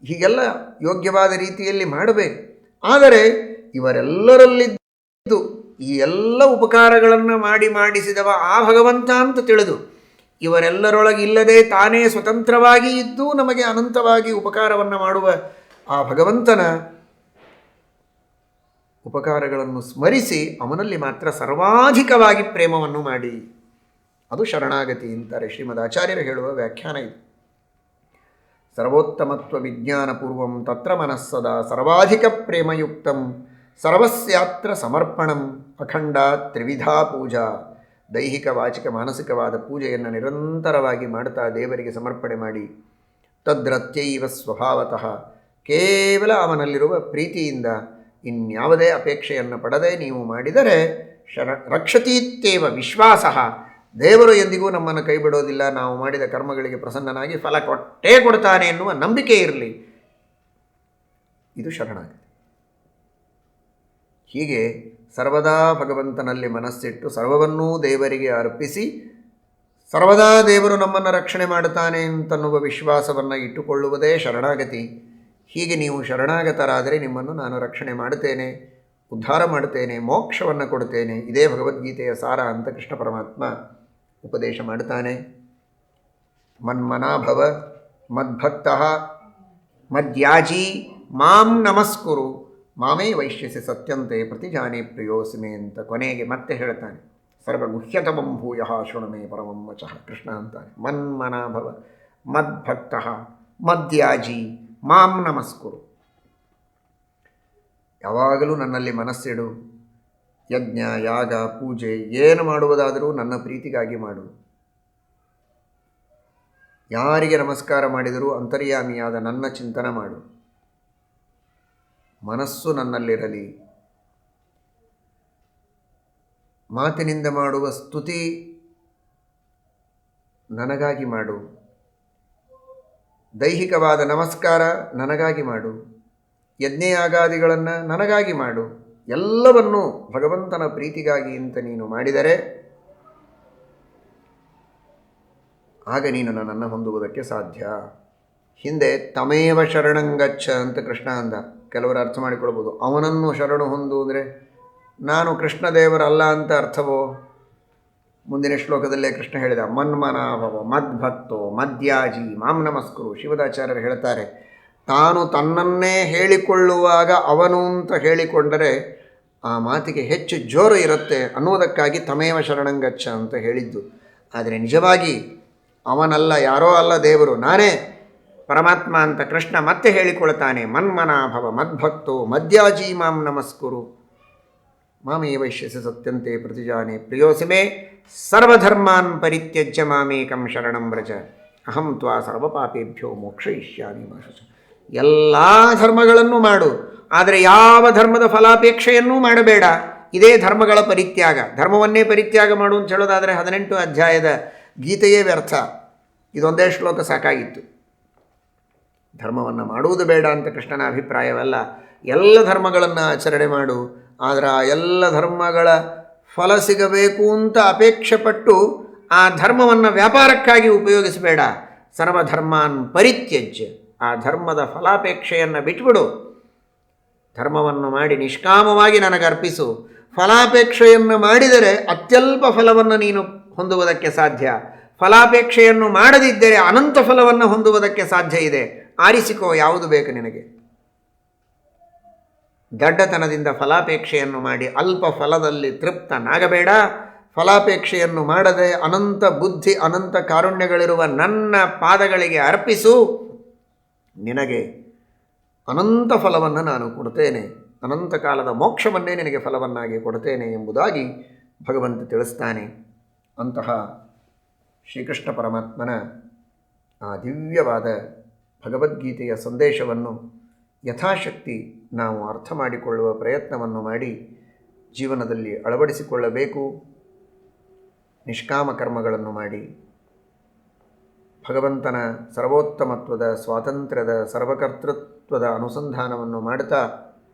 ಹೀಗೆಲ್ಲ ಯೋಗ್ಯವಾದ ರೀತಿಯಲ್ಲಿ ಮಾಡಬೇಕು. ಆದರೆ ಇವರೆಲ್ಲರಲ್ಲಿದ್ದು ಈ ಎಲ್ಲ ಉಪಕಾರಗಳನ್ನು ಮಾಡಿಸಿದವ ಆ ಭಗವಂತ ಅಂತ ತಿಳಿದು, ಇವರೆಲ್ಲರೊಳಗಿಲ್ಲದೆ ತಾನೇ ಸ್ವತಂತ್ರವಾಗಿ ಇದ್ದು ನಮಗೆ ಅನಂತವಾಗಿ ಉಪಕಾರವನ್ನು ಮಾಡುವ ಆ ಭಗವಂತನ ಉಪಕಾರಗಳನ್ನು ಸ್ಮರಿಸಿ ಅವನಲ್ಲಿ ಮಾತ್ರ ಸರ್ವಾಧಿಕವಾಗಿ ಪ್ರೇಮವನ್ನು ಮಾಡಿ. ಅದು ಶರಣಾಗತಿ ಅಂತಾರೆ ಶ್ರೀಮದ್ ಆಚಾರ್ಯರು ಹೇಳುವ ವ್ಯಾಖ್ಯಾನ ಇದು. ಸರ್ವೋತ್ತಮತ್ವ ವಿಜ್ಞಾನ ಪೂರ್ವಂ ತತ್ರ ಮನಸ್ಸದಾ ಸರ್ವಾಧಿಕ ಪ್ರೇಮಯುಕ್ತಂ ಸರ್ವಸ್ಯಾತ್ರ ಸಮರ್ಪಣಂ ಅಖಂಡ ತ್ರಿವಿಧಾ ಪೂಜಾ. ದೈಹಿಕ, ವಾಚಿಕ, ಮಾನಸಿಕವಾದ ಪೂಜೆಯನ್ನು ನಿರಂತರವಾಗಿ ಮಾಡ್ತಾ ದೇವರಿಗೆ ಸಮರ್ಪಣೆ ಮಾಡಿ, ತದ್ರತ್ಯೈವ ಸ್ವಭಾವತಃ ಕೇವಲ ಅವನಲ್ಲಿರುವ ಪ್ರೀತಿಯಿಂದ ಇನ್ಯಾವುದೇ ಅಪೇಕ್ಷೆಯನ್ನು ಪಡದೆ ನೀವು ಮಾಡಿದರೆ ರಕ್ಷತೀತ್ಯೇವ ವಿಶ್ವಾಸ. ದೇವರು ಎಂದಿಗೂ ನಮ್ಮನ್ನು ಕೈ ಬಿಡೋದಿಲ್ಲ, ನಾವು ಮಾಡಿದ ಕರ್ಮಗಳಿಗೆ ಪ್ರಸನ್ನನಾಗಿ ಫಲ ಕೊಟ್ಟೇ ಕೊಡ್ತಾನೆ ಎನ್ನುವ ನಂಬಿಕೆ ಇರಲಿ. ಇದು ಶರಣಾಗತಿ. ಹೀಗೆ ಸರ್ವದಾ ಭಗವಂತನಲ್ಲಿ ಮನಸ್ಸಿಟ್ಟು ಸರ್ವವನ್ನೂ ದೇವರಿಗೆ ಅರ್ಪಿಸಿ, ಸರ್ವದಾ ದೇವರು ನಮ್ಮನ್ನು ರಕ್ಷಣೆ ಮಾಡುತ್ತಾನೆ ಅಂತನ್ನುವ ವಿಶ್ವಾಸವನ್ನು ಇಟ್ಟುಕೊಳ್ಳುವುದೇ ಶರಣಾಗತಿ. ಹೀಗೆ ನೀವು ಶರಣಾಗತರಾದರೆ ನಿಮ್ಮನ್ನು ನಾನು ರಕ್ಷಣೆ ಮಾಡುತ್ತೇನೆ, ಉದ್ಧಾರ ಮಾಡುತ್ತೇನೆ, ಮೋಕ್ಷವನ್ನು ಕೊಡುತ್ತೇನೆ. ಇದೇ ಭಗವದ್ಗೀತೆಯ ಸಾರ ಅಂತ ಕೃಷ್ಣ ಪರಮಾತ್ಮ ಉಪದೇಶ ಮಾಡುತ್ತಾನೆ. ಮನ್ಮನಾಭವ ಮದ್ಭಕ್ತಃ ಮದ್ಯಾಜಿ ಮಾಂ ನಮಸ್ಕುರು ಮಾಮೇ ವೈಶ್ಯಸಿ ಸತ್ಯಂತೆ ಪ್ರತಿಜಾನೇ ಪ್ರಿಯೋಸಿಮೆ ಅಂತ ಕೊನೆಗೆ ಮತ್ತೆ ಹೇಳ್ತಾನೆ. ಸರ್ವಗುಹ್ಯತಮಂ ಭೂಯಃ ಶೃಣುಮೇ ಪರಮಂ ವಚಃ ಕೃಷ್ಣ ಅಂತಾನೆ. ಮನ್ಮನಾಭವ ಮದ್ಭಕ್ತಃ ಮದ್ಯಾಜಿ ಮಾಂ ನಮಸ್ಕುರು. ಯಾವಾಗಲೂ ನನ್ನಲ್ಲಿ ಮನಸ್ಸಿಡು. ಯಜ್ಞ, ಯಾಗ, ಪೂಜೆ ಏನು ಮಾಡುವುದಾದರೂ ನನ್ನ ಪ್ರೀತಿಗಾಗಿ ಮಾಡು. ಯಾರಿಗೆ ನಮಸ್ಕಾರ ಮಾಡಿದರೂ ಅಂತರ್ಯಾಮಿಯಾದ ನನ್ನ ಚಿಂತನೆ ಮಾಡು. ಮನಸ್ಸು ನನ್ನಲ್ಲಿರಲಿ. ಮಾತಿನಿಂದ ಮಾಡುವ ಸ್ತುತಿ ನನಗಾಗಿ ಮಾಡು. ದೈಹಿಕವಾದ ನಮಸ್ಕಾರ ನನಗಾಗಿ ಮಾಡು. ಯಜ್ಞಯಾಗಾದಿಗಳನ್ನು ನನಗಾಗಿ ಮಾಡು. ಎಲ್ಲವನ್ನೂ ಭಗವಂತನ ಪ್ರೀತಿಗಾಗಿ ಅಂತ ನೀನು ಮಾಡಿದರೆ ಆಗ ನೀನು ನನ್ನನ್ನು ಹೊಂದುವುದಕ್ಕೆ ಸಾಧ್ಯ. ಹಿಂದೆ ತಮೇವ ಶರಣಂಗಚ್ಚ ಅಂತ ಕೃಷ್ಣ ಅಂದ. ಕೆಲವರು ಅರ್ಥ ಮಾಡಿಕೊಳ್ಬೋದು. ಅವನನ್ನು ಶರಣು ಹೊಂದು ಅಂದರೆ ನಾನು ಕೃಷ್ಣದೇವರಲ್ಲ ಅಂತ ಅರ್ಥವೋ? ಮುಂದಿನ ಶ್ಲೋಕದಲ್ಲೇ ಕೃಷ್ಣ ಹೇಳಿದ, ಮನ್ಮನಾಭವ ಮದ್ಭಕ್ತೋ ಮದ್ಯಾಜಿ ಮಾಂ ನಮಸ್ಕರು. ಶಿವದಾಚಾರ್ಯರು ಹೇಳ್ತಾರೆ, ತಾನು ತನ್ನನ್ನೇ ಹೇಳಿಕೊಳ್ಳುವಾಗ ಅವನು ಅಂತ ಹೇಳಿಕೊಂಡರೆ ಆ ಮಾತಿಗೆ ಹೆಚ್ಚು ಜೋರು ಇರುತ್ತೆ ಅನ್ನುವುದಕ್ಕಾಗಿ ತಮೇವ ಶರಣಂಗಚ್ಚ ಅಂತ ಹೇಳಿದ್ದು. ಆದರೆ ನಿಜವಾಗಿ ಅವನಲ್ಲ, ಯಾರೋ ಅಲ್ಲ ದೇವರು, ನಾನೇ ಪರಮಾತ್ಮ ಅಂತ ಕೃಷ್ಣ ಮತ್ತೆ ಹೇಳಿಕೊಳ್ತಾನೆ. ಮನ್ಮನಾಭವ ಮದ್ಭಕ್ತೋ ಮದ್ಯಾಜಿ ಮಾಂ ನಮಸ್ಕುರು ಮಾಮೇ ವೈಶ್ಯಸ ಸತ್ಯಂತೆ ಪ್ರತಿಜಾನೆ ಪ್ರಿಯೋಸಿಮೆ ಸರ್ವಧರ್ಮಾನ್ ಪರಿತ್ಯಜ್ಯ ಮಾಮೇಕಂ ಶರಣಂ ವ್ರಜ ಅಹಂ ತ್ವಾ ಸರ್ವಪಾಪೇಭ್ಯೋ ಮೋಕ್ಷಯಿಷ್ಯಾಮಿ ಮಾ ಶುಚ. ಎಲ್ಲ ಧರ್ಮಗಳನ್ನು ಮಾಡು, ಆದರೆ ಯಾವ ಧರ್ಮದ ಫಲಾಪೇಕ್ಷೆಯನ್ನೂ ಮಾಡಬೇಡ. ಇದೇ ಧರ್ಮಗಳ ಪರಿತ್ಯಾಗ. ಧರ್ಮವನ್ನೇ ಪರಿತ್ಯಾಗ ಮಾಡು ಅಂತ ಹೇಳೋದಾದರೆ 18 ಅಧ್ಯಾಯದ ಗೀತೆಯೇ ವ್ಯರ್ಥ. ಇದೊಂದೇ ಶ್ಲೋಕ ಸಾಕಾಗಿತ್ತು. ಧರ್ಮವನ್ನು ಮಾಡುವುದು ಬೇಡ ಅಂತ ಕೃಷ್ಣನ ಅಭಿಪ್ರಾಯವಲ್ಲ. ಎಲ್ಲ ಧರ್ಮಗಳನ್ನು ಆಚರಣೆ ಮಾಡು, ಆದರೆ ಆ ಎಲ್ಲ ಧರ್ಮಗಳ ಫಲ ಸಿಗಬೇಕು ಅಂತ ಅಪೇಕ್ಷೆ ಪಟ್ಟು ಆ ಧರ್ಮವನ್ನು ವ್ಯಾಪಾರಕ್ಕಾಗಿ ಉಪಯೋಗಿಸಬೇಡ. ಸರ್ವಧರ್ಮಾನ್ ಪರಿತ್ಯಜ್ಯ, ಆ ಧರ್ಮದ ಫಲಾಪೇಕ್ಷೆಯನ್ನು ಬಿಟ್ಬಿಡು. ಧರ್ಮವನ್ನು ಮಾಡಿ ನಿಷ್ಕಾಮವಾಗಿ ನನಗೆ ಅರ್ಪಿಸು. ಫಲಾಪೇಕ್ಷೆಯನ್ನು ಮಾಡಿದರೆ ಅತ್ಯಲ್ಪ ಫಲವನ್ನು ನೀನು ಹೊಂದುವುದಕ್ಕೆ ಸಾಧ್ಯ. ಫಲಾಪೇಕ್ಷೆಯನ್ನು ಮಾಡದಿದ್ದರೆ ಅನಂತ ಫಲವನ್ನು ಹೊಂದುವುದಕ್ಕೆ ಸಾಧ್ಯ ಇದೆ. ಆರಿಸಿಕೋ, ಯಾವುದು ಬೇಕು ನಿನಗೆ. ದಡ್ಡತನದಿಂದ ಫಲಾಪೇಕ್ಷೆಯನ್ನು ಮಾಡಿ ಅಲ್ಪ ಫಲದಲ್ಲಿ ತೃಪ್ತನಾಗಬೇಡ. ಫಲಾಪೇಕ್ಷೆಯನ್ನು ಮಾಡದೆ ಅನಂತ ಬುದ್ಧಿ ಅನಂತ ಕಾರುಣ್ಯಗಳಿರುವ ನನ್ನ ಪಾದಗಳಿಗೆ ಅರ್ಪಿಸು. ನಿನಗೆ ಅನಂತ ಫಲವನ್ನು ನಾನು ಕೊಡ್ತೇನೆ, ಅನಂತ ಕಾಲದ ಮೋಕ್ಷವನ್ನೇ ನಿನಗೆ ಫಲವನ್ನಾಗಿ ಕೊಡ್ತೇನೆ ಎಂಬುದಾಗಿ ಭಗವಂತ ತಿಳಿಸ್ತಾನೆ. ಅಂತಹ ಶ್ರೀಕೃಷ್ಣ ಪರಮಾತ್ಮನ ಆ ದಿವ್ಯವಾದ ಭಗವದ್ಗೀತೆಯ ಸಂದೇಶವನ್ನು ಯಥಾಶಕ್ತಿ ನಾವು ಅರ್ಥ ಮಾಡಿಕೊಳ್ಳುವ ಪ್ರಯತ್ನವನ್ನು ಮಾಡಿ ಜೀವನದಲ್ಲಿ ಅಳವಡಿಸಿಕೊಳ್ಳಬೇಕು. ನಿಷ್ಕಾಮ ಕರ್ಮಗಳನ್ನು ಮಾಡಿ ಭಗವಂತನ ಸರ್ವೋತ್ತಮತ್ವದ, ಸ್ವಾತಂತ್ರ್ಯದ, ಸರ್ವಕರ್ತೃತ್ವದ ಅನುಸಂಧಾನವನ್ನು ಮಾಡುತ್ತಾ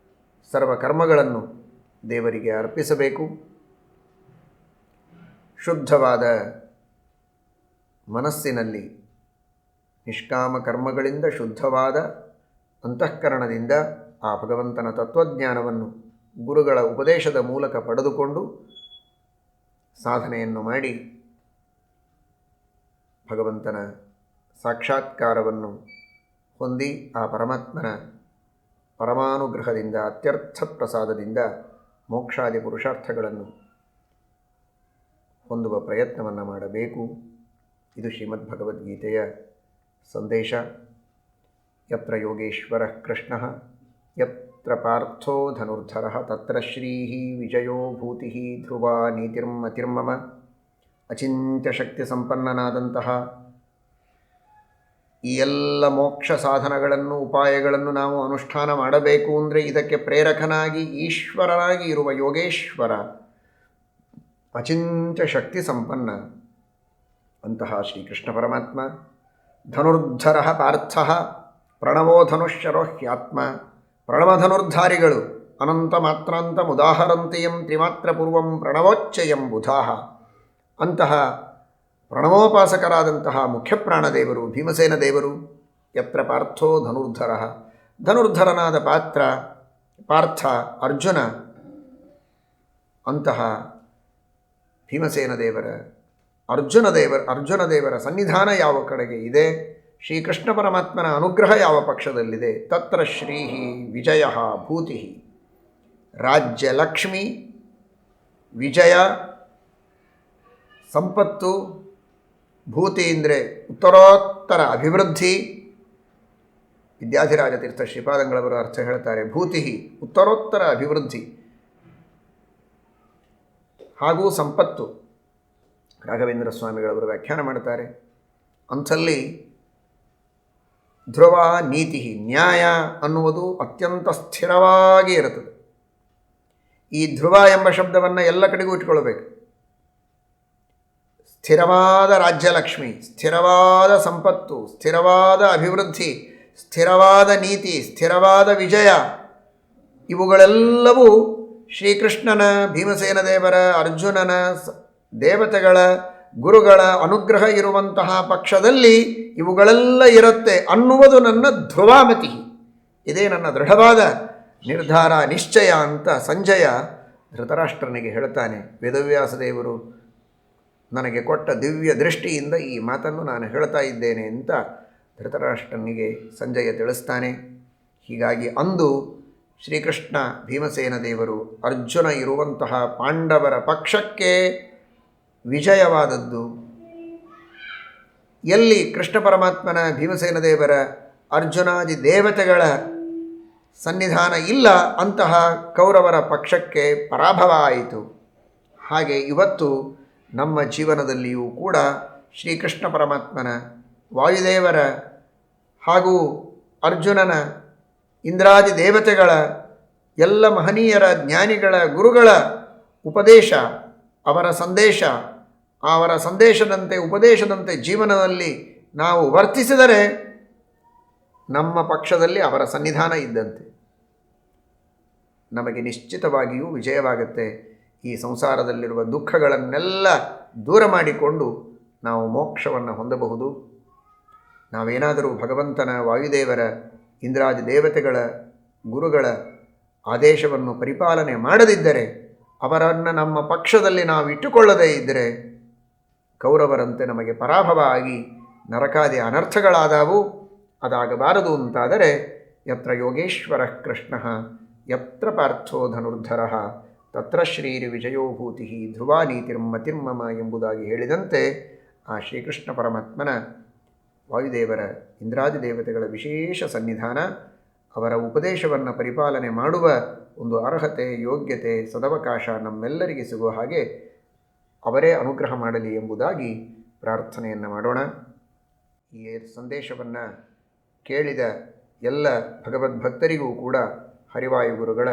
ಸರ್ವಕರ್ಮಗಳನ್ನು ದೇವರಿಗೆ ಅರ್ಪಿಸಬೇಕು. ಶುದ್ಧವಾದ ಮನಸ್ಸಿನಲ್ಲಿ ನಿಷ್ಕಾಮ ಕರ್ಮಗಳಿಂದ ಶುದ್ಧವಾದ ಅಂತಃಕರಣದಿಂದ ಆ ಭಗವಂತನ ತತ್ವಜ್ಞಾನವನ್ನು ಗುರುಗಳ ಉಪದೇಶದ ಮೂಲಕ ಪಡೆದುಕೊಂಡು ಸಾಧನೆಯನ್ನು ಮಾಡಿ ಭಗವಂತನ ಸಾಕ್ಷಾತ್ಕಾರವನ್ನು ಹೊಂದಿ ಆ ಪರಮಾತ್ಮನ ಪರಮಾನುಗ್ರಹದಿಂದ ಅತ್ಯರ್ಥ ಪ್ರಸಾದದಿಂದ ಮೋಕ್ಷಾದಿ ಪುರುಷಾರ್ಥಗಳನ್ನು ಹೊಂದುವ ಪ್ರಯತ್ನವನ್ನು ಮಾಡಬೇಕು. ಇದು ಶ್ರೀಮದ್ ಭಗವದ್ಗೀತೆಯ ಸಂದೇಶ. ಯತ್ರ ಯೋಗೇಶ್ವರಃ ಕೃಷ್ಣಃ ಯತ್ರ ಪಾರ್ಥೋ ಧನುರ್ಧರಃ ತತ್ರ ಶ್ರೀಃ ವಿಜಯೋ ಭೂತಿಃ ಧ್ರುವಾ ನೀತಿರ್ಮತಿರ್ಮಮ. ಅಚಿಂತ್ಯ ಶಕ್ತಿ ಸಂಪನ್ನನಾದಂತಹ ಈ ಎಲ್ಲ ಮೋಕ್ಷ ಸಾಧನಗಳನ್ನು, ಉಪಾಯಗಳನ್ನು ನಾವು ಅನುಷ್ಠಾನ ಮಾಡಬೇಕು ಅಂದರೆ ಇದಕ್ಕೆ ಪ್ರೇರಕನಾಗಿ ಈಶ್ವರನಾಗಿ ಇರುವ ಯೋಗೇಶ್ವರ, ಅಚಿಂತ್ಯ ಶಕ್ತಿ ಸಂಪನ್ನ ಅಂತಹ ಶ್ರೀಕೃಷ್ಣ ಪರಮಾತ್ಮ. ಧನುರ್ಧರ ಪಾರ್ಥ ಪ್ರಣವೋ ಧನುಶ್ಚರೋ ಹ್ಯಾತ್ಮ. ಪ್ರಣವಧನುರ್ಧಾರಿಗಳು ಅನಂತ ಮಾತ್ರಾಂತ ಮುದಾಹರಂತಿಯಂ ತ್ರಿಮಾತ್ರ ಪೂರ್ವಂ ಪ್ರಣವೋಚ್ಚಯಂ ಬುಧಾಹ. ಅಂತಹ ಪ್ರಣವೋಪಾಸಕರಾದಂತಹ ಮುಖ್ಯಪ್ರಾಣದೇವರು ಭೀಮಸೇನ ದೇವರು. ಯತ್ರ ಪಾರ್ಥೋ ಧನುರ್ಧರ, ಧನುರ್ಧರನಾದ ಪಾರ್ಥ ಅರ್ಜುನ. ಅಂತಹ ಭೀಮಸೇನ ದೇವರ ಅರ್ಜುನ ದೇವರ ಸನ್ನಿಧಾನ ಯಾವ ಕಡೆಗೆ ಇದೆ, ಶ್ರೀಕೃಷ್ಣ ಪರಮಾತ್ಮನ ಅನುಗ್ರಹ ಯಾವ ಪಕ್ಷದಲ್ಲಿದೆ, ತತ್ರ ಶ್ರೀ ವಿಜಯ ಭೂತಿ. ರಾಜ್ಯ ಲಕ್ಷ್ಮಿ, ವಿಜಯ ಸಂಪತ್ತು, ಭೂತಿ ಅಂದರೆ ಉತ್ತರೋತ್ತರ ಅಭಿವೃದ್ಧಿ. ವಿದ್ಯಾಧಿರಾಜ ತೀರ್ಥ ಶ್ರೀಪಾದಂಗಳವರು ಅರ್ಥ ಹೇಳ್ತಾರೆ, ಭೂತಿ ಉತ್ತರೋತ್ತರ ಅಭಿವೃದ್ಧಿ ಹಾಗೂ ಸಂಪತ್ತು. ರಾಘವೇಂದ್ರ ಸ್ವಾಮಿಗಳವರು ವ್ಯಾಖ್ಯಾನ ಮಾಡ್ತಾರೆ, ಅಂಥಲ್ಲಿ ಧ್ರುವ ನೀತಿ, ನ್ಯಾಯ ಅನ್ನುವುದು ಅತ್ಯಂತ ಸ್ಥಿರವಾಗಿ ಇರುತ್ತದೆ. ಈ ಧ್ರುವ ಎಂಬ ಶಬ್ದವನ್ನು ಎಲ್ಲ ಕಡೆಗೂ ಇಟ್ಕೊಳ್ಬೇಕು. ಸ್ಥಿರವಾದ ರಾಜ್ಯಲಕ್ಷ್ಮಿ, ಸ್ಥಿರವಾದ ಸಂಪತ್ತು, ಸ್ಥಿರವಾದ ಅಭಿವೃದ್ಧಿ, ಸ್ಥಿರವಾದ ನೀತಿ, ಸ್ಥಿರವಾದ ವಿಜಯ, ಇವುಗಳೆಲ್ಲವೂ ಶ್ರೀಕೃಷ್ಣನ, ಭೀಮಸೇನ ದೇವರ, ಅರ್ಜುನನ, ದೇವತೆಗಳ, ಗುರುಗಳ ಅನುಗ್ರಹ ಇರುವಂತಹ ಪಕ್ಷದಲ್ಲಿ ಇವುಗಳೆಲ್ಲ ಇರುತ್ತೆ ಅನ್ನುವುದು ನನ್ನ ಧ್ರುವಾಮತಿ. ಇದೇ ನನ್ನ ದೃಢವಾದ ನಿರ್ಧಾರ ನಿಶ್ಚಯ ಅಂತ ಸಂಜಯ ಧೃತರಾಷ್ಟ್ರನಿಗೆ ಹೇಳ್ತಾನೆ. ವೇದವ್ಯಾಸ ದೇವರು ನನಗೆ ಕೊಟ್ಟ ದಿವ್ಯ ದೃಷ್ಟಿಯಿಂದ ಈ ಮಾತನ್ನು ನಾನು ಹೇಳ್ತಾ ಇದ್ದೇನೆ ಅಂತ ಧೃತರಾಷ್ಟ್ರನಿಗೆ ಸಂಜಯ ತಿಳಿಸ್ತಾನೆ. ಹೀಗಾಗಿ ಅಂದು ಶ್ರೀಕೃಷ್ಣ ಭೀಮಸೇನ ದೇವರು ಅರ್ಜುನ ಇರುವಂತಹ ಪಾಂಡವರ ಪಕ್ಷಕ್ಕೆ ವಿಜಯವಾದದ್ದು. ಎಲ್ಲಿ ಕೃಷ್ಣ ಪರಮಾತ್ಮನ ಭೀಮಸೇನ ದೇವರ ಅರ್ಜುನಾದಿ ದೇವತೆಗಳ ಸನ್ನಿಧಾನ ಇಲ್ಲ, ಅಂತಹ ಕೌರವರ ಪಕ್ಷಕ್ಕೆ ಪರಾಭವ ಆಯಿತು. ಹಾಗೆ ಇವತ್ತು ನಮ್ಮ ಜೀವನದಲ್ಲಿಯೂ ಕೂಡ ಶ್ರೀಕೃಷ್ಣ ಪರಮಾತ್ಮನ, ವಾಯುದೇವರ ಹಾಗೂ ಅರ್ಜುನನ, ಇಂದ್ರಾದಿ ದೇವತೆಗಳ, ಎಲ್ಲ ಮಹನೀಯರ, ಜ್ಞಾನಿಗಳ, ಗುರುಗಳ ಉಪದೇಶ, ಅವರ ಸಂದೇಶ, ಅವರ ಸಂದೇಶದಂತೆ ಉಪದೇಶದಂತೆ ಜೀವನದಲ್ಲಿ ನಾವು ವರ್ತಿಸಿದರೆ ನಮ್ಮ ಪಕ್ಷದಲ್ಲಿ ಅವರ ಸನ್ನಿಧಾನ ಇದ್ದಂತೆ ನಮಗೆ ನಿಶ್ಚಿತವಾಗಿಯೂ ವಿಜಯವಾಗುತ್ತೆ. ಈ ಸಂಸಾರದಲ್ಲಿರುವ ದುಃಖಗಳನ್ನೆಲ್ಲ ದೂರ ಮಾಡಿಕೊಂಡು ನಾವು ಮೋಕ್ಷವನ್ನು ಹೊಂದಬಹುದು. ನಾವೇನಾದರೂ ಭಗವಂತನ, ವಾಯುದೇವರ, ಇಂದ್ರಾದಿ ದೇವತೆಗಳ, ಗುರುಗಳ ಆದೇಶವನ್ನು ಪರಿಪಾಲನೆ ಮಾಡದಿದ್ದರೆ, ಅವರನ್ನು ನಮ್ಮ ಪಕ್ಷದಲ್ಲಿ ನಾವು ಇಟ್ಟುಕೊಳ್ಳದೇ ಇದ್ದರೆ ಕೌರವರಂತೆ ನಮಗೆ ಪರಾಭವ ಆಗಿ ನರಕಾದಿ ಅನರ್ಥಗಳಾದವು. ಅದಾಗಬಾರದು ಅಂತಾದರೆ ಯತ್ರ ಯೋಗೇಶ್ವರ ಕೃಷ್ಣ ಯತ್ರ ಪಾರ್ಥೋ ಧನುರ್ಧರ ತತ್ರ ಶ್ರೀರ್ ವಿಜಯೋಭೂತಿ ಧ್ರುವ ನೀತಿರ್ಮತಿರ್ಮಮ ಎಂಬುದಾಗಿ ಹೇಳಿದಂತೆ ಆ ಶ್ರೀಕೃಷ್ಣ ಪರಮಾತ್ಮನ, ವಾಯುದೇವರ, ಇಂದ್ರಾದಿ ದೇವತೆಗಳ ವಿಶೇಷ ಸನ್ನಿಧಾನ, ಅವರ ಉಪದೇಶವನ್ನು ಪರಿಪಾಲನೆ ಮಾಡುವ ಒಂದು ಅರ್ಹತೆ, ಯೋಗ್ಯತೆ, ಸದವಕಾಶ ನಮ್ಮೆಲ್ಲರಿಗೆ ಸಿಗುವ ಹಾಗೆ ಅವರೇ ಅನುಗ್ರಹ ಮಾಡಲಿ ಎಂಬುದಾಗಿ ಪ್ರಾರ್ಥನೆಯನ್ನು ಮಾಡೋಣ. ಈ ಸಂದೇಶವನ್ನು ಕೇಳಿದ ಎಲ್ಲ ಭಗವದ್ಭಕ್ತರಿಗೂ ಕೂಡ ಹರಿವಾಯುಗುರುಗಳ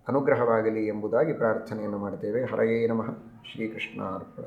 ಅನುಗ್ರಹವಾಗಲಿ ಎಂಬುದಾಗಿ ಪ್ರಾರ್ಥನೆಯನ್ನು ಮಾಡ್ತೇವೆ. ಹರಯೇ ನಮಃ. ಶ್ರೀಕೃಷ್ಣಾರ್ಪಣ.